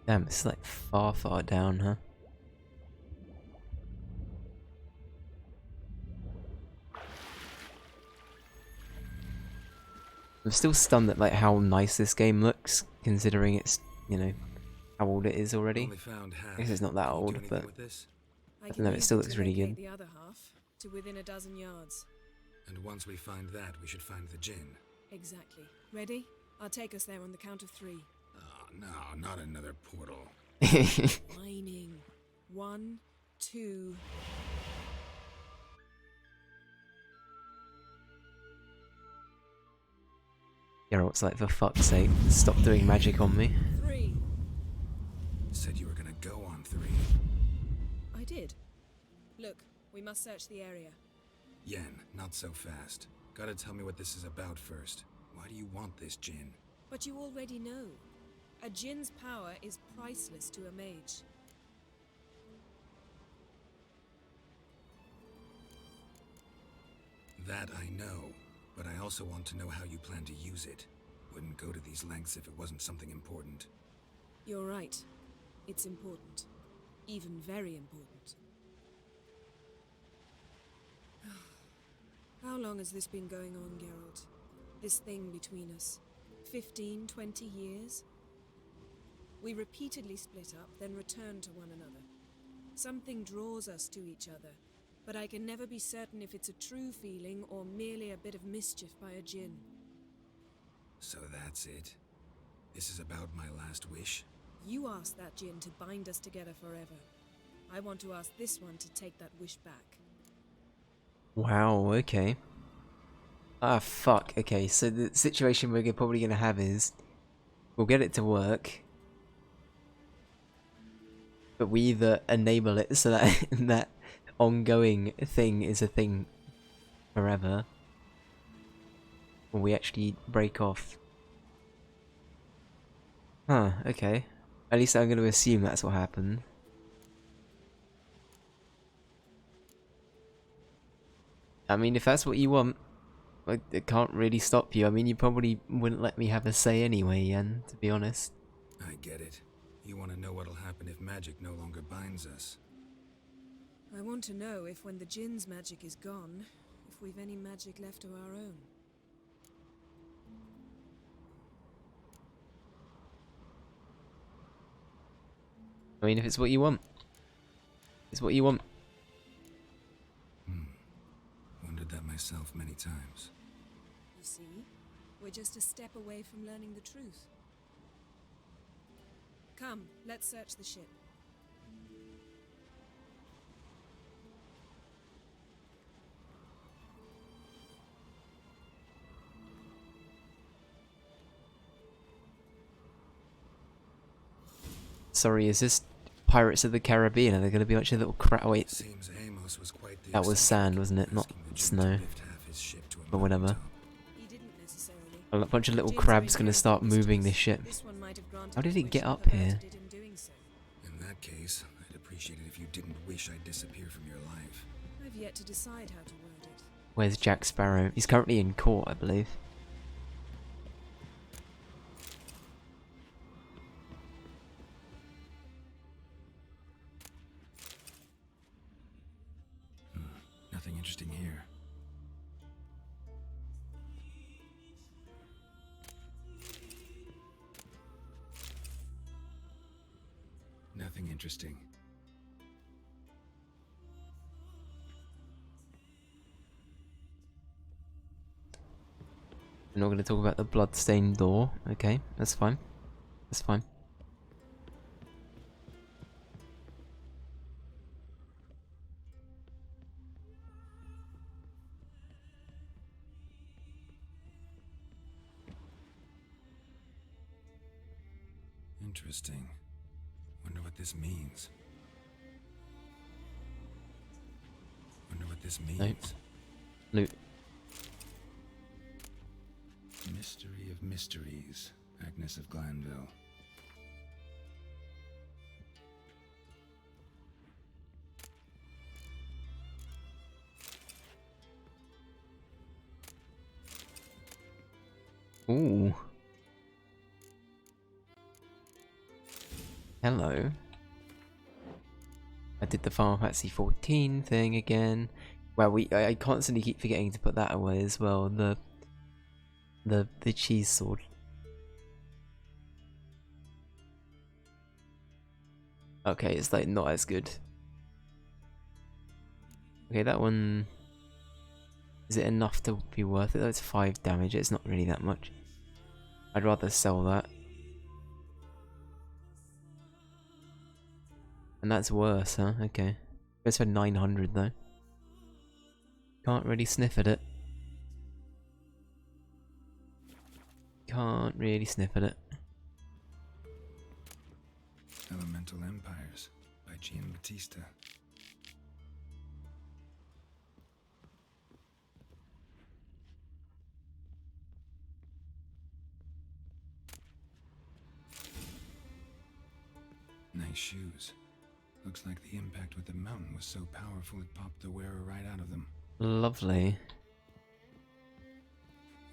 Damn, it's like far, far down, huh? I'm still stunned at like how nice this game looks, considering it's, you know, how old it is already. Only found half. I guess it's not that Can you do old, anything but with this? I I can don't know, it use still it to looks really locate good. the other half to within a dozen yards. And once we find that, we should find the gin. Exactly. Ready? I'll take us there on the count of 3. Oh, no, not another portal. Whining. 1, 2. Geralt's like, for fuck's sake, stop doing magic on me. 3. Said you were gonna go on 3. I did. Look, we must search the area. Yen, not so fast. Gotta tell me what this is about first. Why do you want this gin? But you already know. A djinn's power is priceless to a mage. That I know, but I also want to know how you plan to use it. Wouldn't go to these lengths if it wasn't something important. You're right. It's important. Even very important. How long has this been going on, Geralt? This thing between us? 15, 20 years? We repeatedly split up, then return to one another. Something draws us to each other, but I can never be certain if it's a true feeling or merely a bit of mischief by a djinn. So that's it? This is about my last wish? You asked that djinn to bind us together forever. I want to ask this one to take that wish back. Wow, okay. Ah, fuck. Okay, so the situation we're probably gonna have is we'll get it to work, but we either enable it so that that ongoing thing is a thing forever, or we actually break off. Huh, okay. At least I'm gonna assume that's what happened. I mean, if that's what you want, like, it can't really stop you. I mean, you probably wouldn't let me have a say anyway, Yen, to be honest. I get it. You want to know what'll happen if magic no longer binds us. I want to know if when the djinn's magic is gone, if we've any magic left of our own. I mean, if it's what you want. It's what you want. Wondered that myself many times. You see, we're just a step away from learning the truth. Come, let's search the ship. Sorry, is this Pirates of the Caribbean? Are there going to be a bunch of little crap? Wait, Seems Amos was quite the that was eccentric, sand, wasn't it? Not asking the djinn to snow. lift half his ship to a Or whatever. mountaintop. He didn't necessarily. A bunch of little Djinn's crabs are going to start inherently moving this mischievous. ship. This one might have granted How did his it wish get and up perverted here? it in doing so. In that case, I'd appreciate it if you didn't wish I'd disappear from your life. I've yet to decide how to word it. Where's Jack Sparrow? He's currently in court, I believe. Nothing interesting here. Nothing interesting. We're not going to talk about the bloodstained door. Okay, that's fine. That's fine. Interesting. Wonder what this means. Wonder what this means. Loot. Mystery of mysteries. Agnes of Glanville. Ooh. Hello. I did the Final Fantasy 14 thing again. Well, I constantly keep forgetting to put that away as well. The cheese sword. Okay, it's like not as good. Okay, that one. Is it enough to be worth it? That's 5 damage. It's not really that much. I'd rather sell that. And that's worse, huh? Okay. Goes for 900 though. Can't really sniff at it. Can't really sniff at it. Elemental Empires by Gian Battista. Nice shoes. Looks like the impact with the mountain was so powerful it popped the wearer right out of them. Lovely.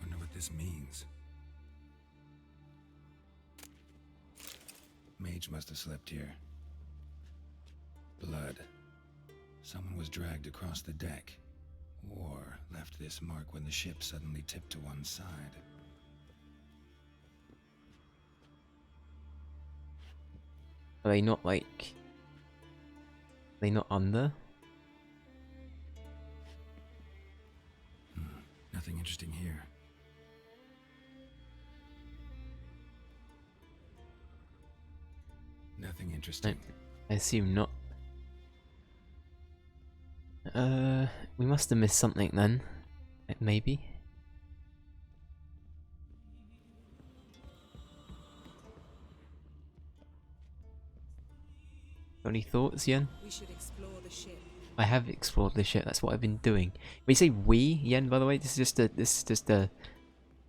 Wonder what this means. Mage must have slept here. Blood. Someone was dragged across the deck. Or left this mark when the ship suddenly tipped to one side. Are they not like... Are they not under? Nothing interesting here. Nothing interesting. I assume not. We must have missed something then. Maybe. Got any thoughts, Yen? We should explore the ship. I have explored this shit. That's what I've been doing. When you say we, Yen, by the way, this is just a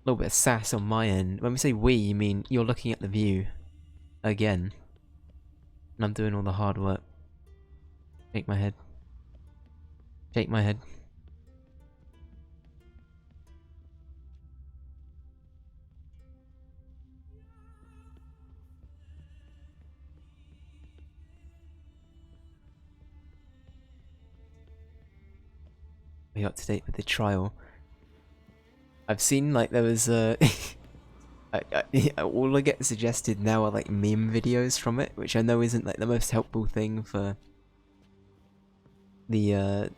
little bit of sass on my end. When we say we, you mean you're looking at the view again, and I'm doing all the hard work. Shake my head. Shake my head. Are you up to date with the trial? I've seen like there was all I get suggested now are like meme videos from it, which I know isn't like the most helpful thing for the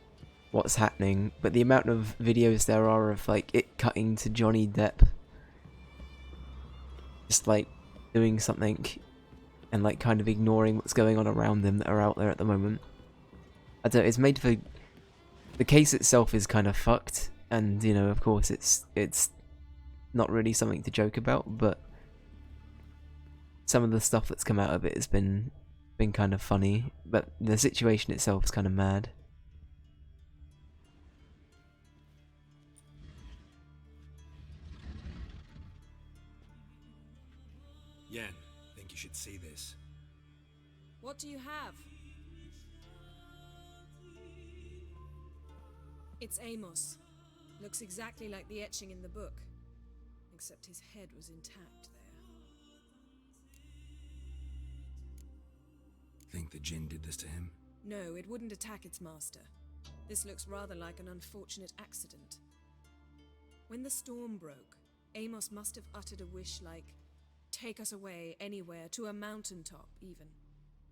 what's happening, but the amount of videos there are of like it cutting to Johnny Depp just like doing something and like kind of ignoring what's going on around him that are out there at the moment. I don't know, it's made for... The case itself is kind of fucked, and you know, of course it's not really something to joke about, but some of the stuff that's come out of it has been kind of funny, but the situation itself is kind of mad. Yen, think you should see this. What do you have? It's Amos. Looks exactly like the etching in the book. Except his head was intact there. Think the Jinn did this to him? No, it wouldn't attack its master. This looks rather like an unfortunate accident. When the storm broke, Amos must have uttered a wish like, "Take us away, anywhere, to a mountaintop, even."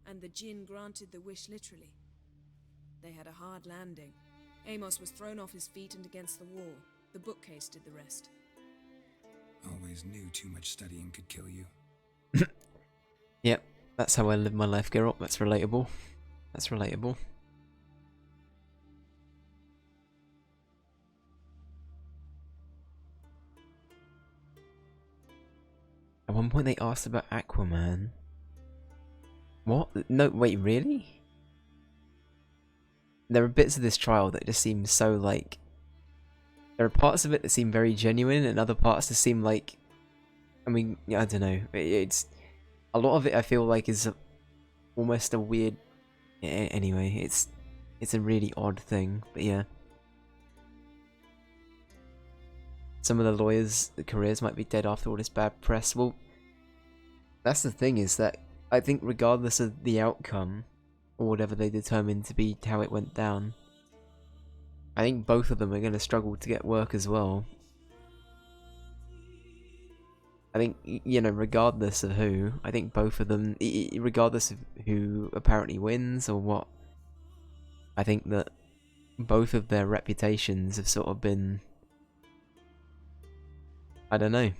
And the Jinn granted the wish literally. They had a hard landing. Amos was thrown off his feet and against the wall. The bookcase did the rest. Always knew too much studying could kill you. Yep, that's how I live my life, Geralt. That's relatable. That's relatable. At one point they asked about Aquaman. What? No, wait, really? There are bits of this trial that just seem so like... There are parts of it that seem very genuine and other parts that seem like... I mean, I don't know. It's... A lot of it I feel like is almost a weird... Anyway, it's a really odd thing, but yeah. Some of the lawyers' careers might be dead after all this bad press. Well, that's the thing, is that I think regardless of the outcome, or whatever they determine to be how it went down, I think both of them are going to struggle to get work as well. I think, you know, regardless of who, I think both of them, regardless of who apparently wins or what, I think that both of their reputations have sort of been, I don't know.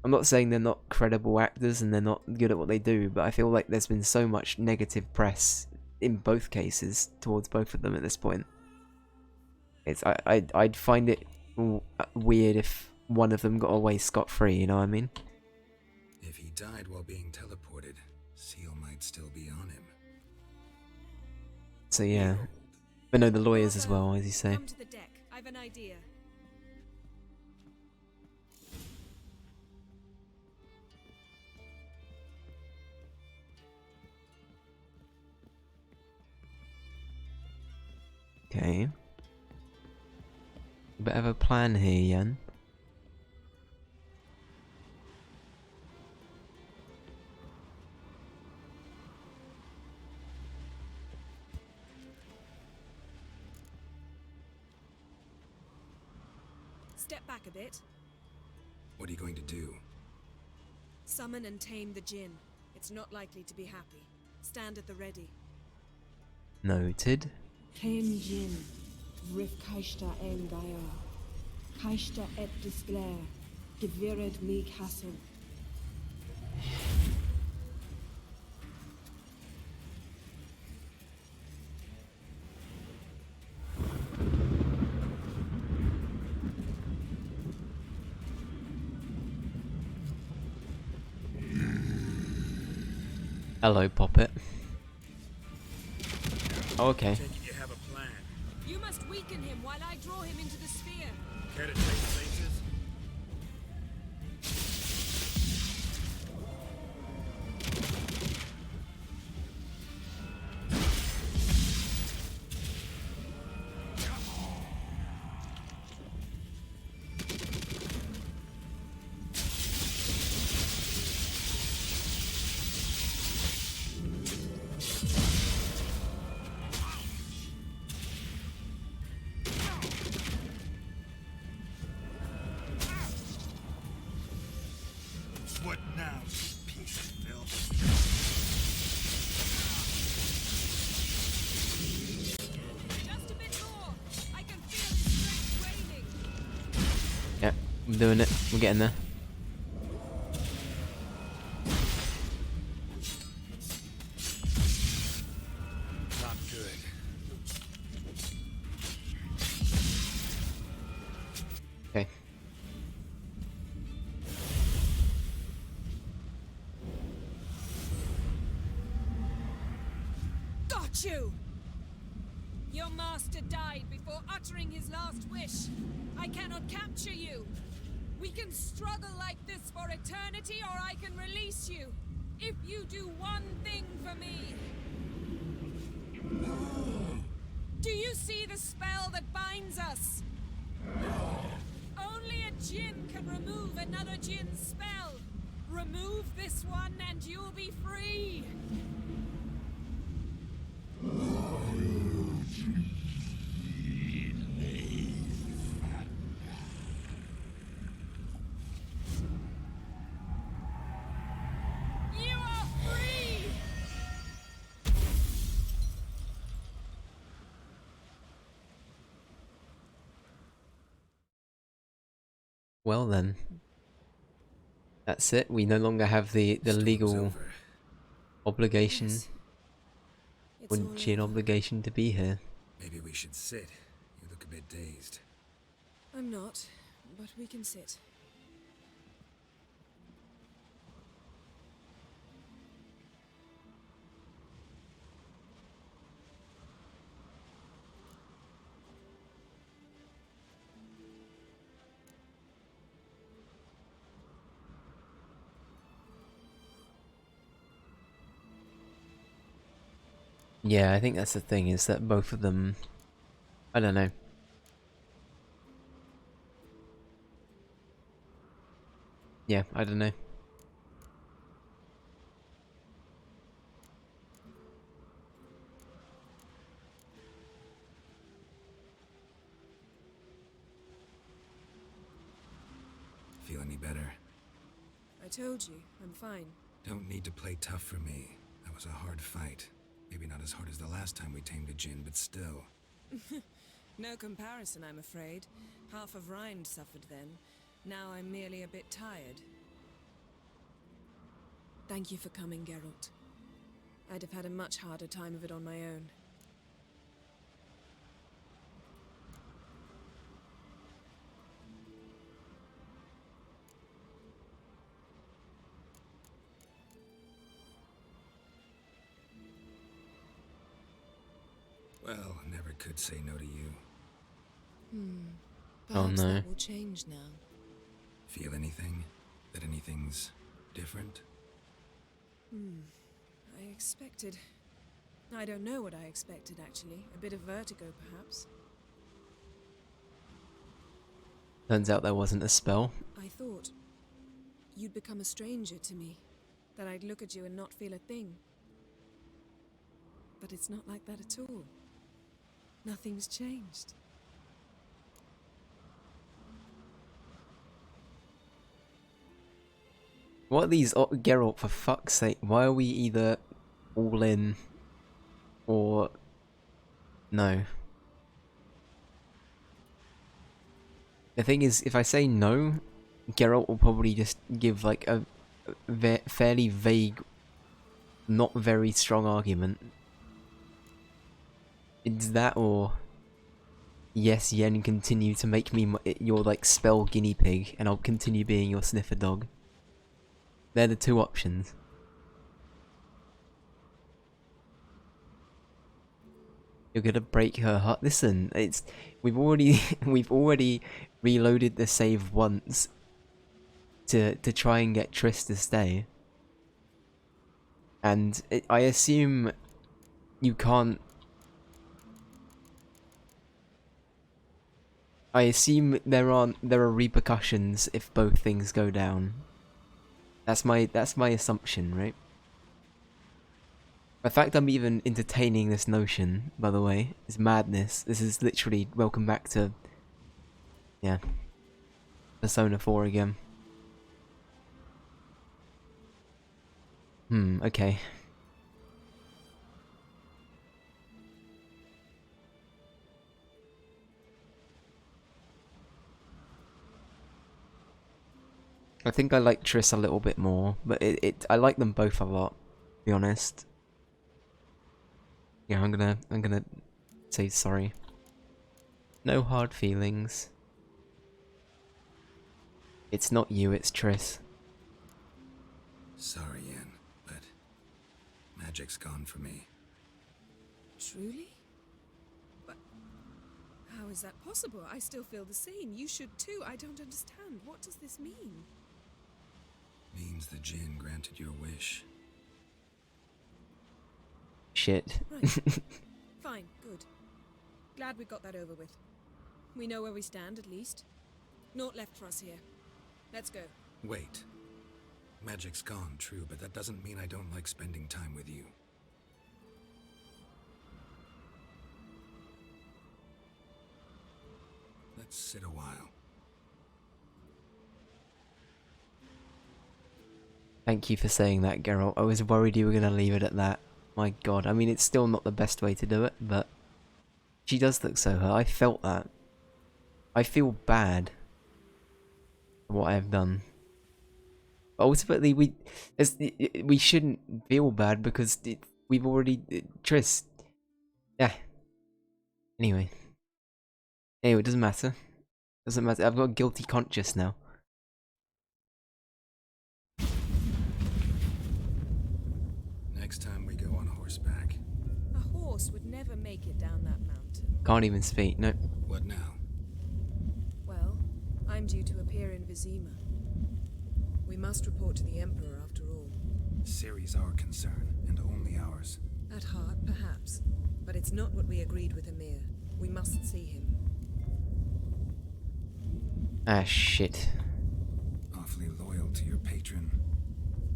I'm not saying they're not credible actors and they're not good at what they do, but I feel like there's been so much negative press in both cases towards both of them at this point. I'd find it weird if one of them got away scot-free, you know what I mean? If he died while being teleported, Seal might still be on him. So yeah. But no, the lawyers as well, as you say. Come to the deck. I've an idea. Okay. Bit of a plan here, Jan. Step back a bit. What are you going to do? Summon and tame the Jinn. It's not likely to be happy. Stand at the ready. Noted. Came Jin, Rif Kaishta en Gaia, Kaishta et Disglair, Gevired me Castle. Hello, Poppet. Oh, okay. You have a plan. You must weaken him while I draw him into the sphere. Care to trade places? What now, you piece of filth? Just a bit more. I can feel his strength waning. Yep, I'm doing it. We're getting there. Not good. Okay. Got you! Your master died before uttering his last wish. I cannot capture you. We can struggle like this for eternity, or I can release you. If you do one thing for me. Do you see the spell that binds us? Only a Jinn can remove another Jinn's spell. Remove this one and you'll be free. You are free! Well then. That's it. We no longer have the Storm's legal over. obligation Yes. or It's all Jinn over. obligation to be here. Maybe we should sit. You look a bit dazed. I'm not, but we can sit. Yeah, I think that's the thing, is that both of them, I don't know. Yeah, I don't know. feel any better? I told you, I'm fine. Don't need to play tough for me. That was a hard fight. Maybe not as hard as the last time we tamed a djinn, but still. No comparison, I'm afraid. Half of Rind suffered then. Now I'm merely a bit tired. Thank you for coming, Geralt. I'd have had a much harder time of it on my own. Well, never could say no to you. Perhaps no. that will change now. Feel anything? That anything's different? I expected... I don't know what I expected, actually. A bit of vertigo, perhaps. Turns out there wasn't a spell. I thought you'd become a stranger to me. That I'd look at you and not feel a thing. But it's not like that at all. Nothing's changed. What are these? Oh, Geralt, for fuck's sake, why are we either all in or no? The thing is, if I say no, Geralt will probably just give like a fairly vague, not very strong argument. It's that or yes, Yen, continue to make me your like spell guinea pig and I'll continue being your sniffer dog. They're the two options. You're gonna break her heart. Listen, we've already reloaded the save once to try and get Triss to stay, and I assume you can't. I assume there are repercussions if both things go down. That's my assumption, right? The fact I'm even entertaining this notion, by the way, is madness. This is literally welcome back to, yeah, Persona 4 again. Okay. I think I like Triss a little bit more, but I like them both a lot, to be honest. Yeah, I'm gonna say sorry. No hard feelings. It's not you, it's Triss. Sorry, Yen, but magic's gone for me. Truly? But how is that possible? I still feel the same. You should too. I don't understand. What does this mean? Means the djinn granted your wish. Shit. Right. Fine, good. Glad we got that over with. We know where we stand, at least. Naught left for us here. Let's go. Wait. Magic's gone, true, but that doesn't mean I don't like spending time with you. Let's sit a while. Thank you for saying that, Geralt. I was worried you were gonna leave it at that. My god, I mean, it's still not the best way to do it, but she does look so hurt. I felt that. I feel bad for what I have done. But ultimately, we shouldn't feel bad because we've already... Triss. Yeah. Anyway, it doesn't matter. Doesn't matter. I've got a guilty conscience now. Next time we go on horseback. A horse would never make it down that mountain. Can't even speak, no. What now? Well, I'm due to appear in Vizima. We must report to the Emperor after all. Ciri's our concern, and only ours. At heart, perhaps. But it's not what we agreed with Emir. We must see him. Ah, shit. Awfully loyal to your patron.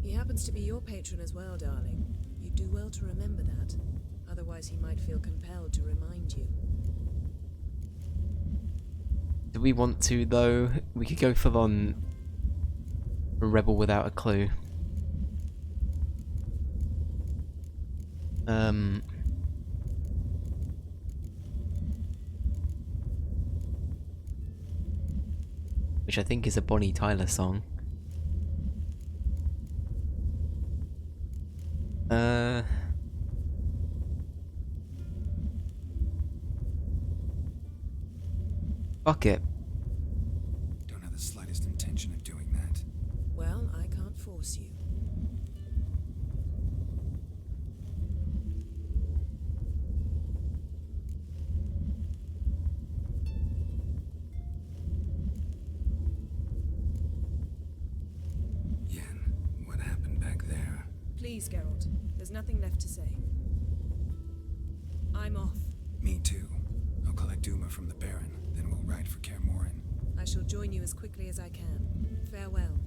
He happens to be your patron as well, darling. You do well to remember that. Otherwise he might feel compelled to remind you. Do we want to, though? We could go full on A rebel without a clue. Which I think is a Bonnie Tyler song. Fuck it. Don't have the slightest intention of doing that. Well, I can't force you. Yen, what happened back there? Please, Geralt. There's nothing left to say. I'm off. Me too. I'll collect Uma from the Baron, then we'll ride for Kaer Morhen. I shall join you as quickly as I can. Farewell.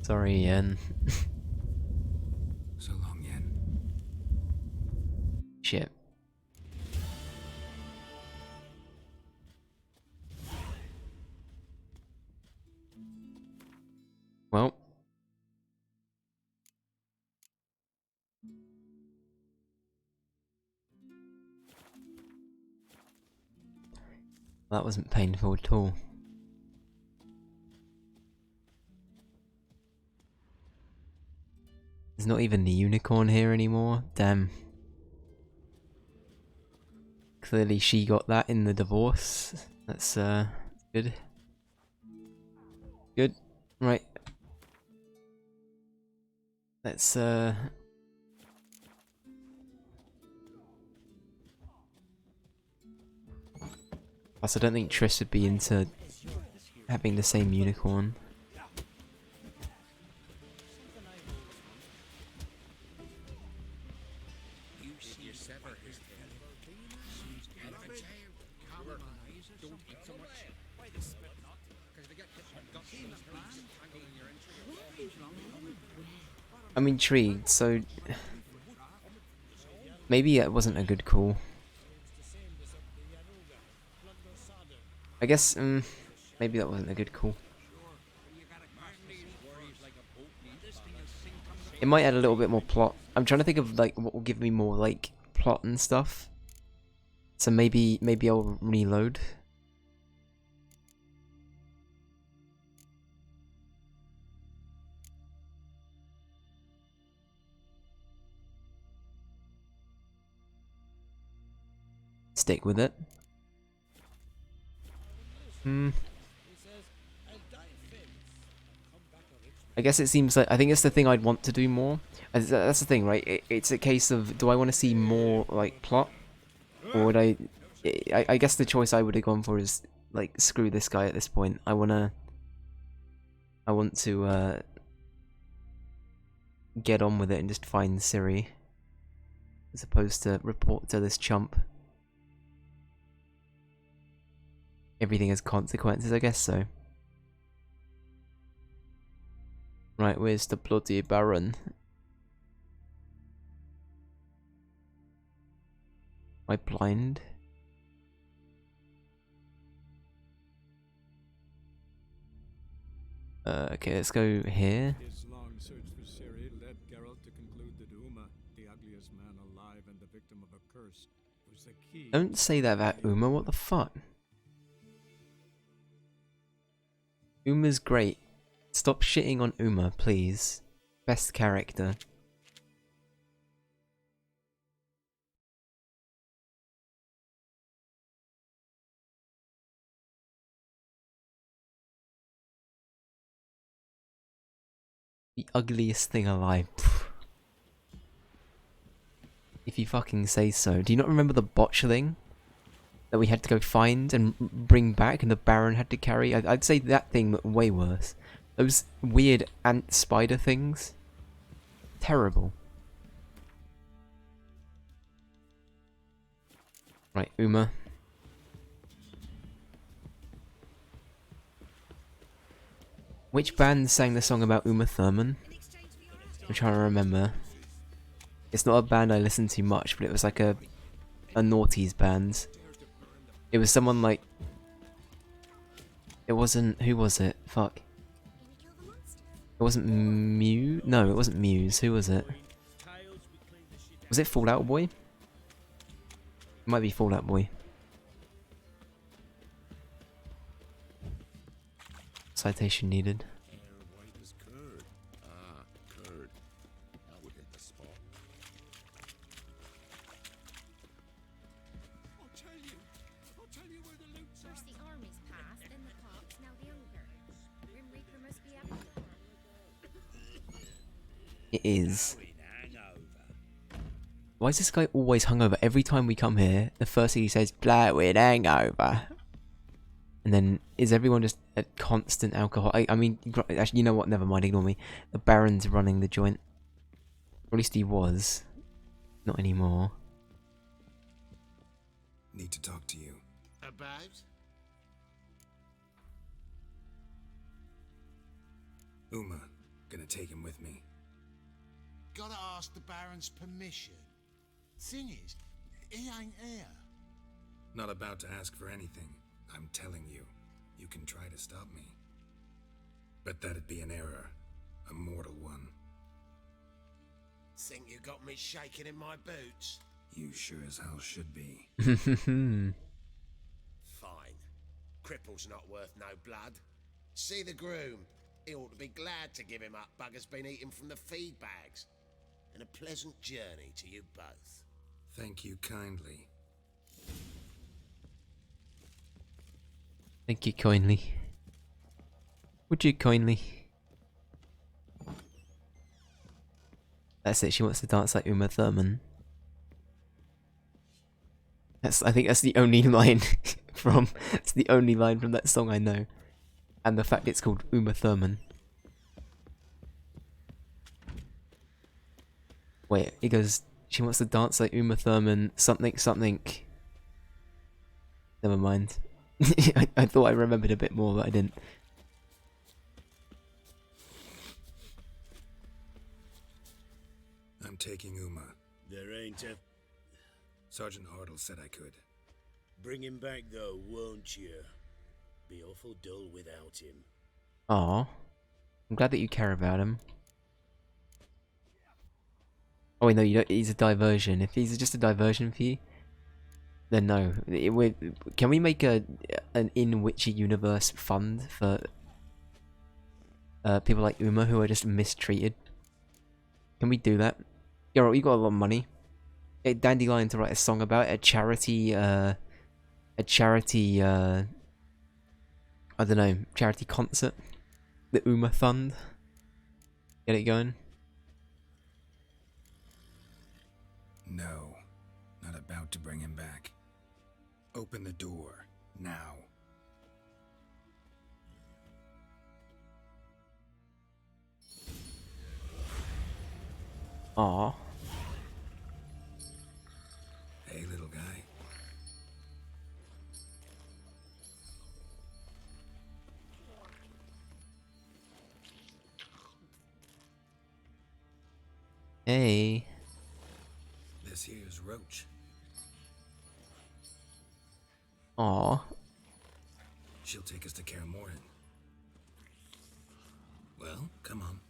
Sorry, Yen. So long, Yen. Shit. Well. That wasn't painful at all. There's not even the unicorn here anymore. Damn. Clearly she got that in the divorce. That's good. Good. Right. Let's Plus I don't think Triss would be into having the same unicorn. I'm intrigued, so maybe it wasn't a good call. I guess, maybe that wasn't a good call. It might add a little bit more plot. I'm trying to think of like what will give me more like plot and stuff. So maybe I'll reload. Stick with it. I guess it seems like I think it's the thing I'd want to do more. That's the thing, right? It's a case of do I want to see more like plot, or would I guess the choice I would have gone for is like screw this guy at this point. I want to get on with it and just find Ciri, as opposed to report to this chump. Everything has consequences, I guess so. Right, where's the bloody Baron? Am I blind? Okay, let's go here. His long search for Ciri led Geralt to conclude that Uma, the ugliest man alive and the victim of a curse, was the key. Don't say that about Uma, what the fuck? Uma's great. Stop shitting on Uma, please. Best character. The ugliest thing alive. If you fucking say so. Do you not remember the botch thing? That we had to go find and bring back and the Baron had to carry? I'd say that thing way worse. Those weird ant spider things. Terrible. Right, Uma. Which band sang the song about Uma Thurman? I'm trying to remember. It's not a band I listen to much, but it was like a noughties band. It was someone like... It wasn't... Who was it? Fuck. It wasn't Mew? No, it wasn't Muse. Who was it? Was it Fallout Boy? It might be Fallout Boy. Citation needed. White as curd. Ah, curd. That would hit the spot. I'll tell you where the loot's First the armies passed, then the pox, now the hunger. Grim Reaper must be everywhere. It is. Why is this guy always hungover? Every time we come here, the first thing he says, "Bloated hangover." And then, is everyone just a constant alcohol? I mean, actually, you know what? Never mind, ignore me. The Baron's running the joint. Or at least he was. Not anymore. Need to talk to you. About? Uma, gonna take him with me. Gotta ask the Baron's permission. Thing is, he ain't here. Not about to ask for anything. I'm telling you, you can try to stop me. But that'd be an error. A mortal one. Think you got me shaking in my boots? You sure as hell should be. Fine. Cripple's not worth no blood. See the groom. He ought to be glad to give him up. Bugger's been eating from the feed bags. And a pleasant journey to you both. Thank you kindly. Thank you kindly. Would you kindly? That's it, she wants to dance like Uma Thurman. I think that's the only line it's the only line from that song I know. And the fact it's called Uma Thurman. Wait, it goes, she wants to dance like Uma Thurman, something, something. Never mind. I thought I remembered a bit more, but I didn't. I'm taking Uma. There ain't a... Sergeant Hartle said I could. Bring him back though, won't you? Be awful dull without him. Aw. I'm glad that you care about him. Oh wait, no, you don't, he's a diversion. If he's just a diversion for you, then no. Can we make an In Witcher universe fund for people like Uma who are just mistreated? Can we do that? Yeah, right, we got a lot of money. Get Dandelion to write a song about it, a charity, I don't know, charity concert. The Uma Fund. Get it going? No, not about to bring him back. Open the door, now. Aw. Hey, little guy. Hey. This here's Roach. Aw. She'll take us to Kaer Morhen. Well, come on.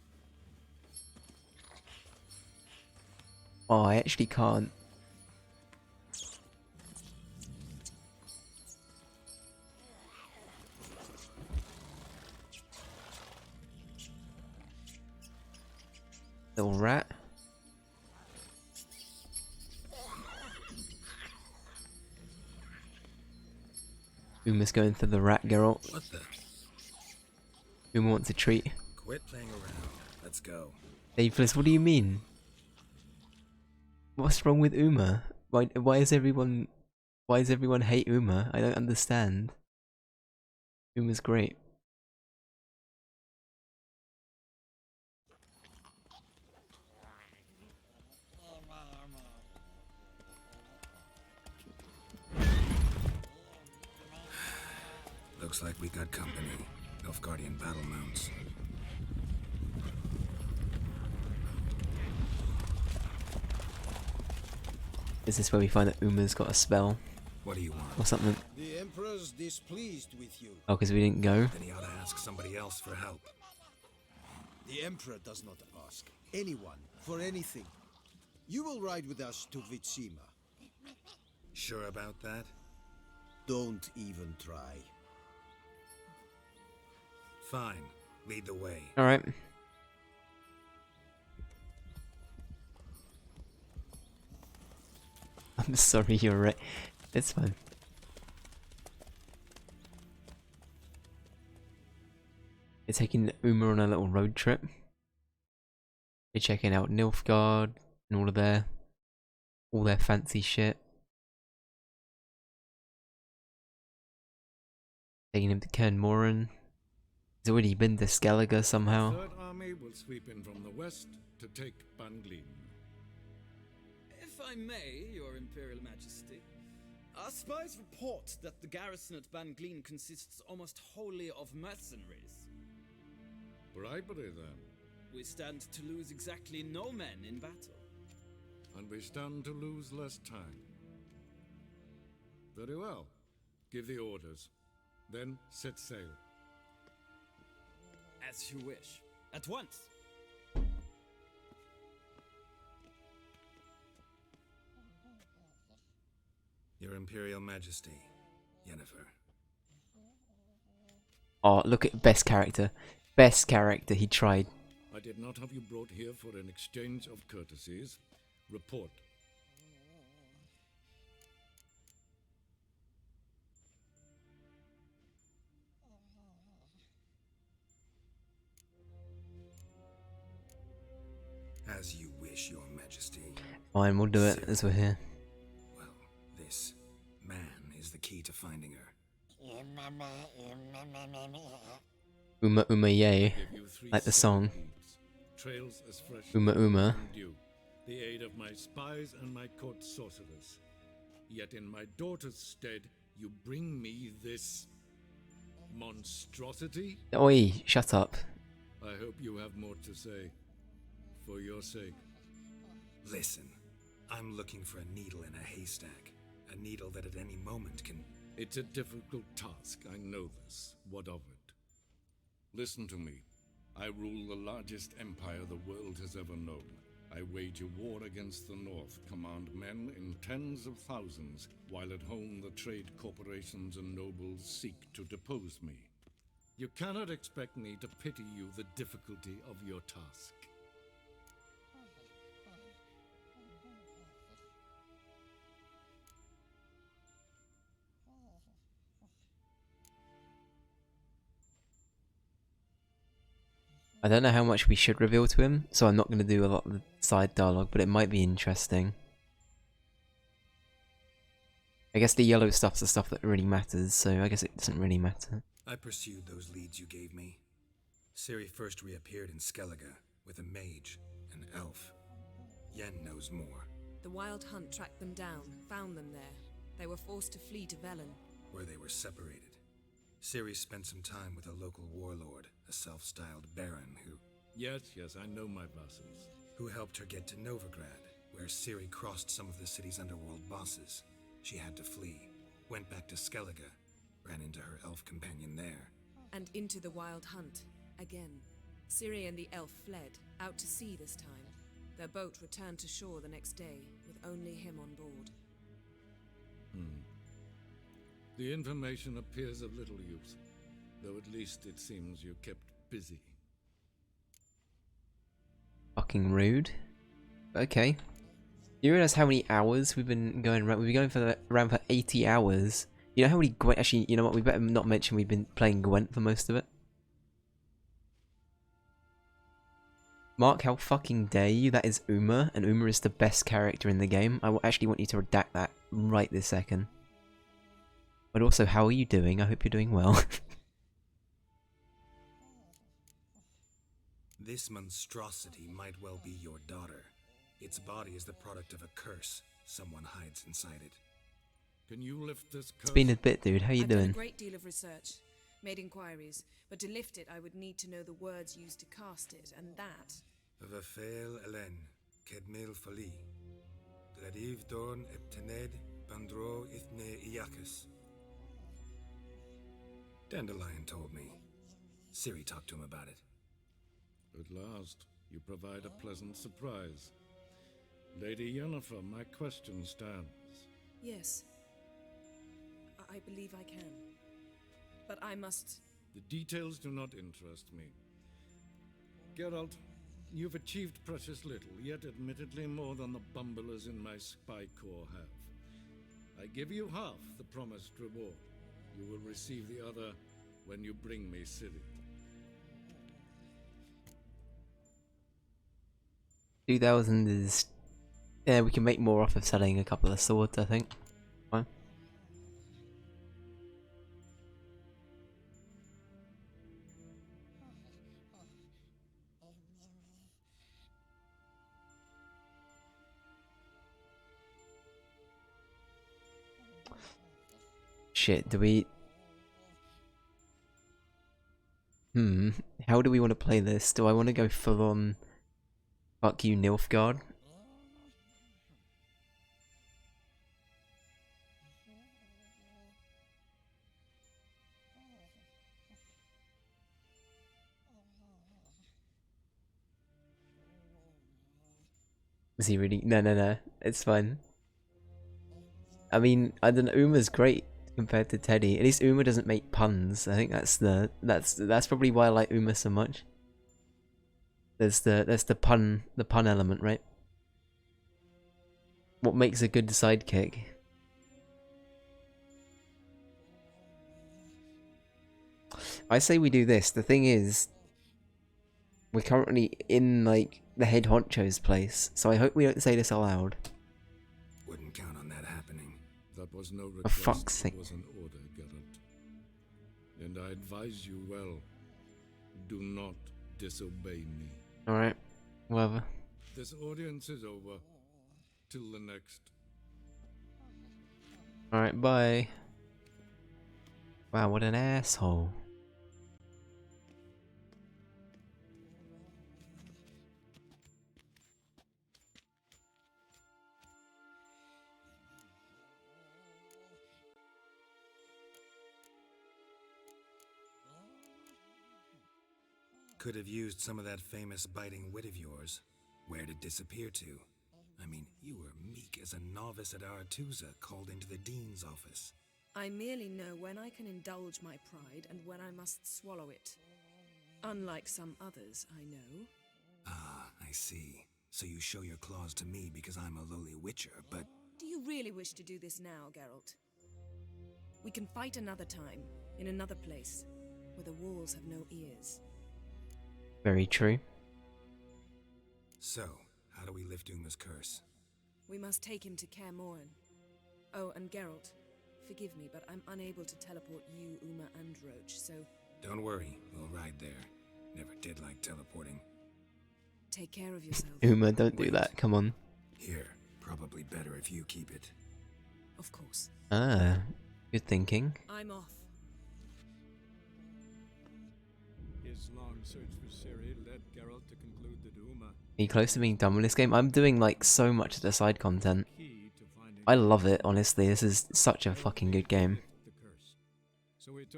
Oh, I actually can't. Little rat. Uma's going for the rat, Geralt. What the? Uma wants a treat. Quit playing around. Let's go. Daveless, what do you mean? What's wrong with Uma? Why does everyone hate Uma? I don't understand. Uma's great. Looks like we got company. Nilfgaardian battle mounts. Is this where we find that Uma's got a spell? What do you want? Or something? The Emperor's displeased with you. Oh, because we didn't go? Then he ought to ask somebody else for help. The Emperor does not ask anyone for anything. You will ride with us to Vitsima. Sure about that? Don't even try. Fine. Lead the way. Alright. I'm sorry, you're right. It's fine. We're taking Uma on a little road trip. We're checking out Nilfgaard and all their fancy shit. Taking him to Cairn Moran. He's already been to Skellige somehow. The Third Army will sweep in from the west to take Banglin. If I may, Your Imperial Majesty, our spies report that the garrison at Banglin consists almost wholly of mercenaries. Bribery, then. We stand to lose exactly no men in battle. And we stand to lose less time. Very well. Give the orders. Then set sail. As you wish. At once. Your Imperial Majesty, Yennefer. Oh, look at best character. Best character, he tried. I did not have you brought here for an exchange of courtesies. Report. As you wish, Your Majesty. Fine, we'll do it as we're here. Well, this man is the key to finding her. Uma Uma Yay, like the song. Trails as fresh Uma Uma. as dew, the aid of my spies and my court sorcerers. Yet in my daughter's stead, you bring me this monstrosity? Oi, shut up. I hope you have more to say. For your sake. Listen, I'm looking for a needle in a haystack. A needle that at any moment can... It's a difficult task, I know this. What of it? Listen to me. I rule the largest empire the world has ever known. I wage a war against the North, command men in tens of thousands, while at home the trade corporations and nobles seek to depose me. You cannot expect me to pity you the difficulty of your task. I don't know how much we should reveal to him, so I'm not going to do a lot of the side dialogue, but it might be interesting. I guess the yellow stuff's the stuff that really matters, so I guess it doesn't really matter. I pursued those leads you gave me. Ciri first reappeared in Skellige with a mage, an elf. Yen knows more. The Wild Hunt tracked them down, found them there. They were forced to flee to Velen, where they were separated. Ciri spent some time with a local warlord, a self-styled baron who... Yes, I know my vassals. Who helped her get to Novigrad, where Ciri crossed some of the city's underworld bosses. She had to flee, went back to Skellige, ran into her elf companion there. and into the Wild Hunt, again. Ciri and the elf fled, out to sea this time. Their boat returned to shore the next day, with only him on board. The information appears of little use, though at least it seems you kept busy. Fucking rude. Okay. You realize how many hours we've been going around? We've been going for around for 80 hours. You know how many Gwent... Actually, you know what? We better not mention we've been playing Gwent for most of it. Mark, how fucking dare you? That is Uma, and Uma is the best character in the game. I actually want you to redact that right this second. But also, how are you doing? I hope you're doing well. This monstrosity might well be your daughter. Its body is the product of a curse. Someone hides inside it. Can you lift this curse? It's been a bit, dude. How you I've doing? done a great deal of research, made inquiries, but to lift it I would need to know the words used to cast it, and that... Vafael Elen, Kedmil Fali, Gladiv Dorn Eptened, Bandro Ithne Iakis. Dandelion told me. Ciri talked to him about it. At last, you provide a pleasant surprise. Lady Yennefer, my question stands. Yes. I believe I can. But I must... The details do not interest me. Geralt, you've achieved precious little, yet admittedly more than the bumblers in my spy corps have. I give you half the promised reward. You will receive the other when you bring me Ciri. 2,000 is... Yeah, we can make more off of selling a couple of swords, I think. Fine. Shit, do we... How do we want to play this? Do I want to go full on... Fuck you, Nilfgaard? Is he really? No. It's fine. I mean, I don't know. Uma's great compared to Teddy. At least Uma doesn't make puns. I think that's probably why I like Uma so much. There's the pun element, right? What makes a good sidekick? I say we do this. The thing is, we're currently in like the head honcho's place, so I hope we don't say this aloud. Wouldn't count on that happening. That was no For request, fuck's sake. it was an order, Geralt. And I advise you well, do not disobey me. Alright, whatever. This audience is over. Till the next. Alright, bye. Wow, what an asshole. Could have used some of that famous biting wit of yours. Where'd it disappear to? I mean, you were meek as a novice at Aretusa called into the Dean's office. I merely know when I can indulge my pride and when I must swallow it. Unlike some others, I know. Ah, I see. So you show your claws to me because I'm a lowly witcher, but... Do you really wish to do this now, Geralt? We can fight another time, in another place, where the walls have no ears. Very true. So, how do we lift Uma's curse? We must take him to Kaer Morhen. Oh, and Geralt, forgive me, but I'm unable to teleport you, Uma, and Roach, so... Don't worry, we'll ride there. Never did like teleporting. Take care of yourself. Uma, don't do that, come on. Here, probably better if you keep it. Of course. Ah, good thinking. I'm off. His long search for Ciri led Geralt to conclude that Uma... Are you close to being done with this game? I'm doing like so much of the side content. I love it, honestly. This is such a fucking good game.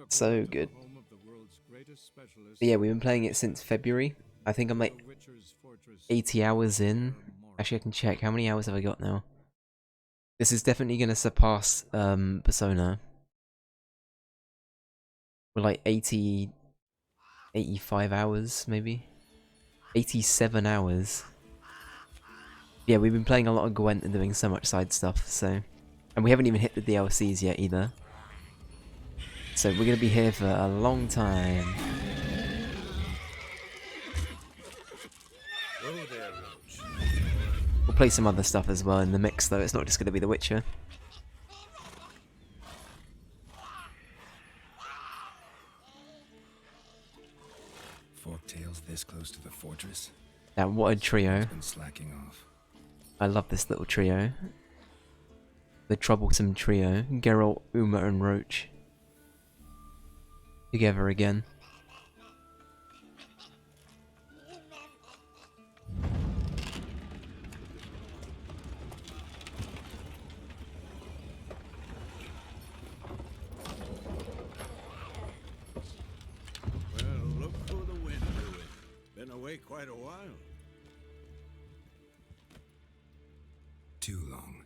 So good. But yeah, we've been playing it since February. I think I'm like 80 hours in. Actually, I can check. How many hours have I got now? This is definitely going to surpass Persona. We're like 85 hours, maybe? 87 hours. Yeah, we've been playing a lot of Gwent and doing so much side stuff, so... And we haven't even hit the DLCs yet, either. So we're gonna be here for a long time. We'll play some other stuff as well in the mix, though. It's not just gonna be The Witcher. Forktails this close to the fortress? Now, what a trio. Been slacking off. I love this little trio. The troublesome trio. Geralt, Uma and Roach. Together again. Well, look who the wind blew it. Been away wait quite a while. Too long.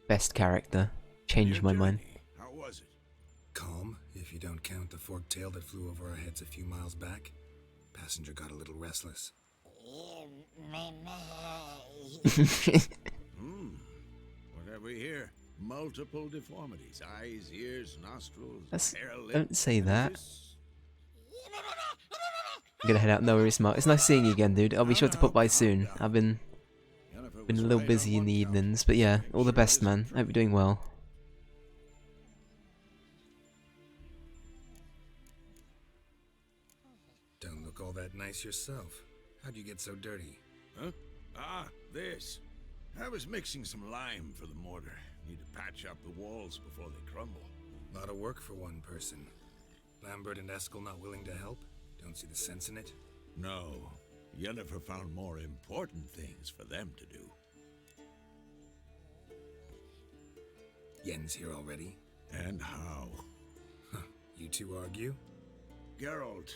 Best character. Changed my mind. How was it? Calm, if you don't count the forked tail that flew over our heads a few miles back. Passenger got a little restless. What have we here? Multiple deformities. Eyes, ears, nostrils, hair, lip. Don't say that. I'm gonna head out. No worries, Mark. It's nice seeing you again, dude. I'll be sure to pop by soon. I've been a little busy in the evenings, but yeah, all the best, man. I hope you're doing well. Don't look all that nice yourself. How'd you get so dirty? Huh? Ah, this. I was mixing some lime for the mortar. Need to patch up the walls before they crumble. Lot of work for one person. Lambert and Eskel not willing to help? Don't see the sense in it? No. Yennefer found more important things for them to do. Yen's here already? And how? Huh. You two argue? Geralt,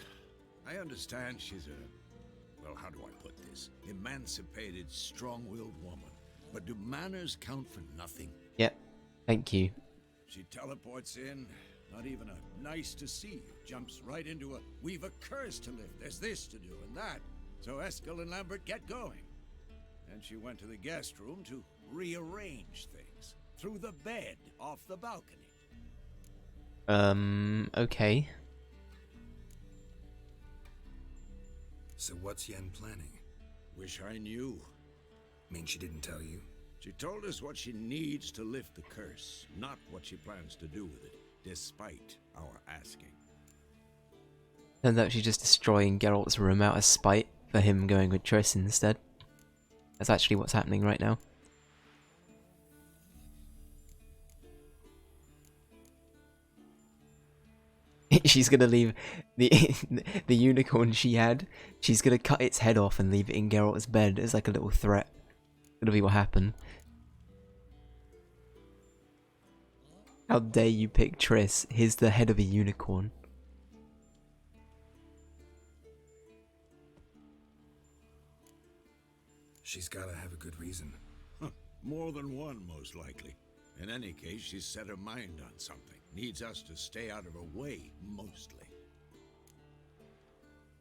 I understand she's a... well, how do I put this? Emancipated, strong-willed woman. But do manners count for nothing? Yep. Thank you. She teleports in, not even a nice to see you. Jumps right into a, we've a curse to lift, there's this to do and that. So Eskel and Lambert get going. And she went to the guest room to rearrange things. Threw the bed off the balcony. Okay. So what's Yen planning? Wish I knew. Mean she didn't tell you? She told us what she needs to lift the curse, not what she plans to do with it, despite our asking. Turns out she's just destroying Geralt's room out of spite for him going with Triss instead. That's actually what's happening right now. She's gonna leave the unicorn she had. She's gonna cut its head off and leave it in Geralt's bed as like a little threat. That'll be what happened. How dare you pick Triss? Here's the head of a unicorn. She's gotta have a good reason. More than one, most likely. In any case, she's set her mind on something. Needs us to stay out of her way, mostly.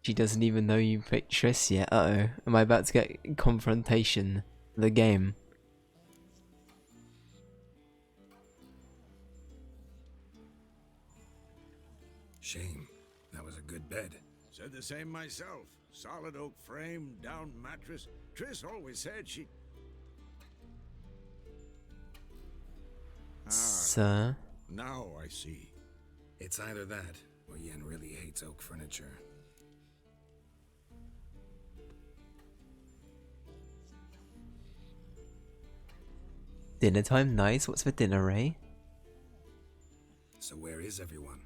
She doesn't even know you picked Triss yet. Uh-oh. Am I about to get confrontation? The game. Shame. That was a good bed. Said the same myself. Solid oak frame, down mattress. Triss always said she... Sir? Now I see. It's either that, or Yen really hates oak furniture. Dinner time? Nice. What's for dinner, Ray? So where is everyone?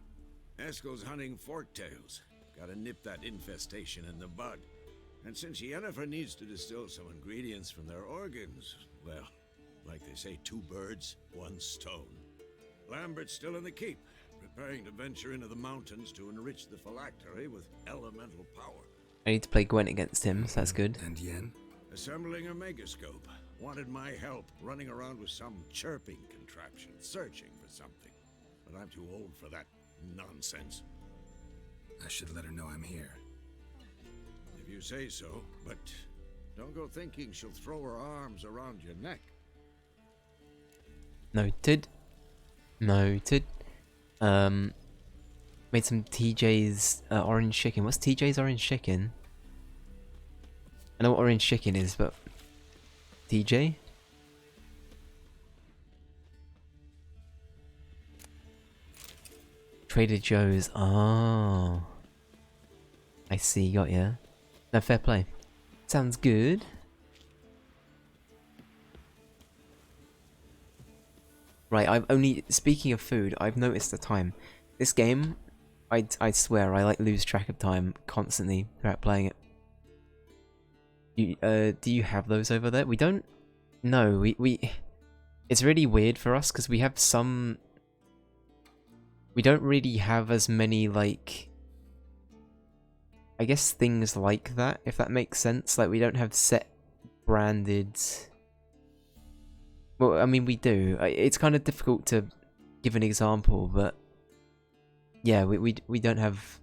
Eskel's hunting forktails. Gotta nip that infestation in the bud. And since Yennefer needs to distill some ingredients from their organs, well, like they say, 2 birds, 1 stone. Lambert's still in the keep, preparing to venture into the mountains to enrich the phylactery with elemental power. I need to play Gwent against him, so that's good. And Yen? Assembling a megascope. Wanted my help running around with some chirping contraption, searching for something. But I'm too old for that nonsense. I should let her know I'm here. If you say so, but don't go thinking she'll throw her arms around your neck. Noted. Noted. Made some TJ's orange chicken. What's TJ's orange chicken? I know what orange chicken is, but... TJ? Trader Joe's. Oh. I see, got ya. No, fair play. Sounds good. Right, I've only... Speaking of food, I've noticed the time. This game, I swear, I like lose track of time constantly throughout playing it. Do you have those over there? We don't... No, we... It's really weird for us, because we have some... we don't really have as many, like, I guess things like that, if that makes sense. Like, we don't have set branded... Well, I mean, we do. It's kind of difficult to give an example, but yeah, we don't have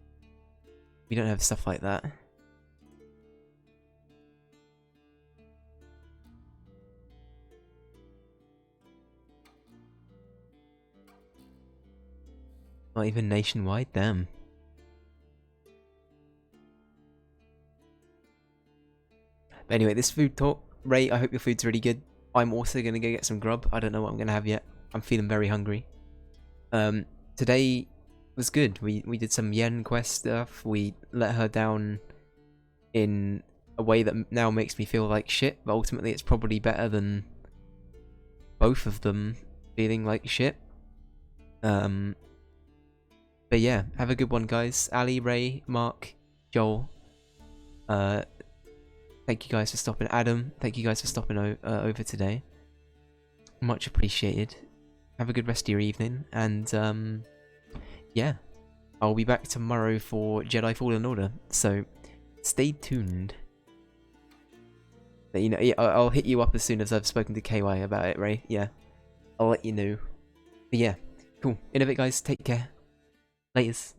stuff like that. Not even nationwide, damn. But anyway, this food talk, Ray, I hope your food's really good. I'm also gonna go get some grub. I don't know what I'm gonna have yet. I'm feeling very hungry. Today was good. We did some Yen quest stuff. We let her down in a way that now makes me feel like shit, but ultimately it's probably better than both of them feeling like shit. But yeah, have a good one, guys. Ali, Ray, Mark, Joel. Thank you guys for stopping. Adam, thank you guys for stopping over today. Much appreciated. Have a good rest of your evening, and yeah, I'll be back tomorrow for Jedi Fallen Order. So stay tuned. But, you know, I'll hit you up as soon as I've spoken to KY about it, Ray. Yeah, I'll let you know. But yeah, cool. In a bit, guys. Take care. Laters.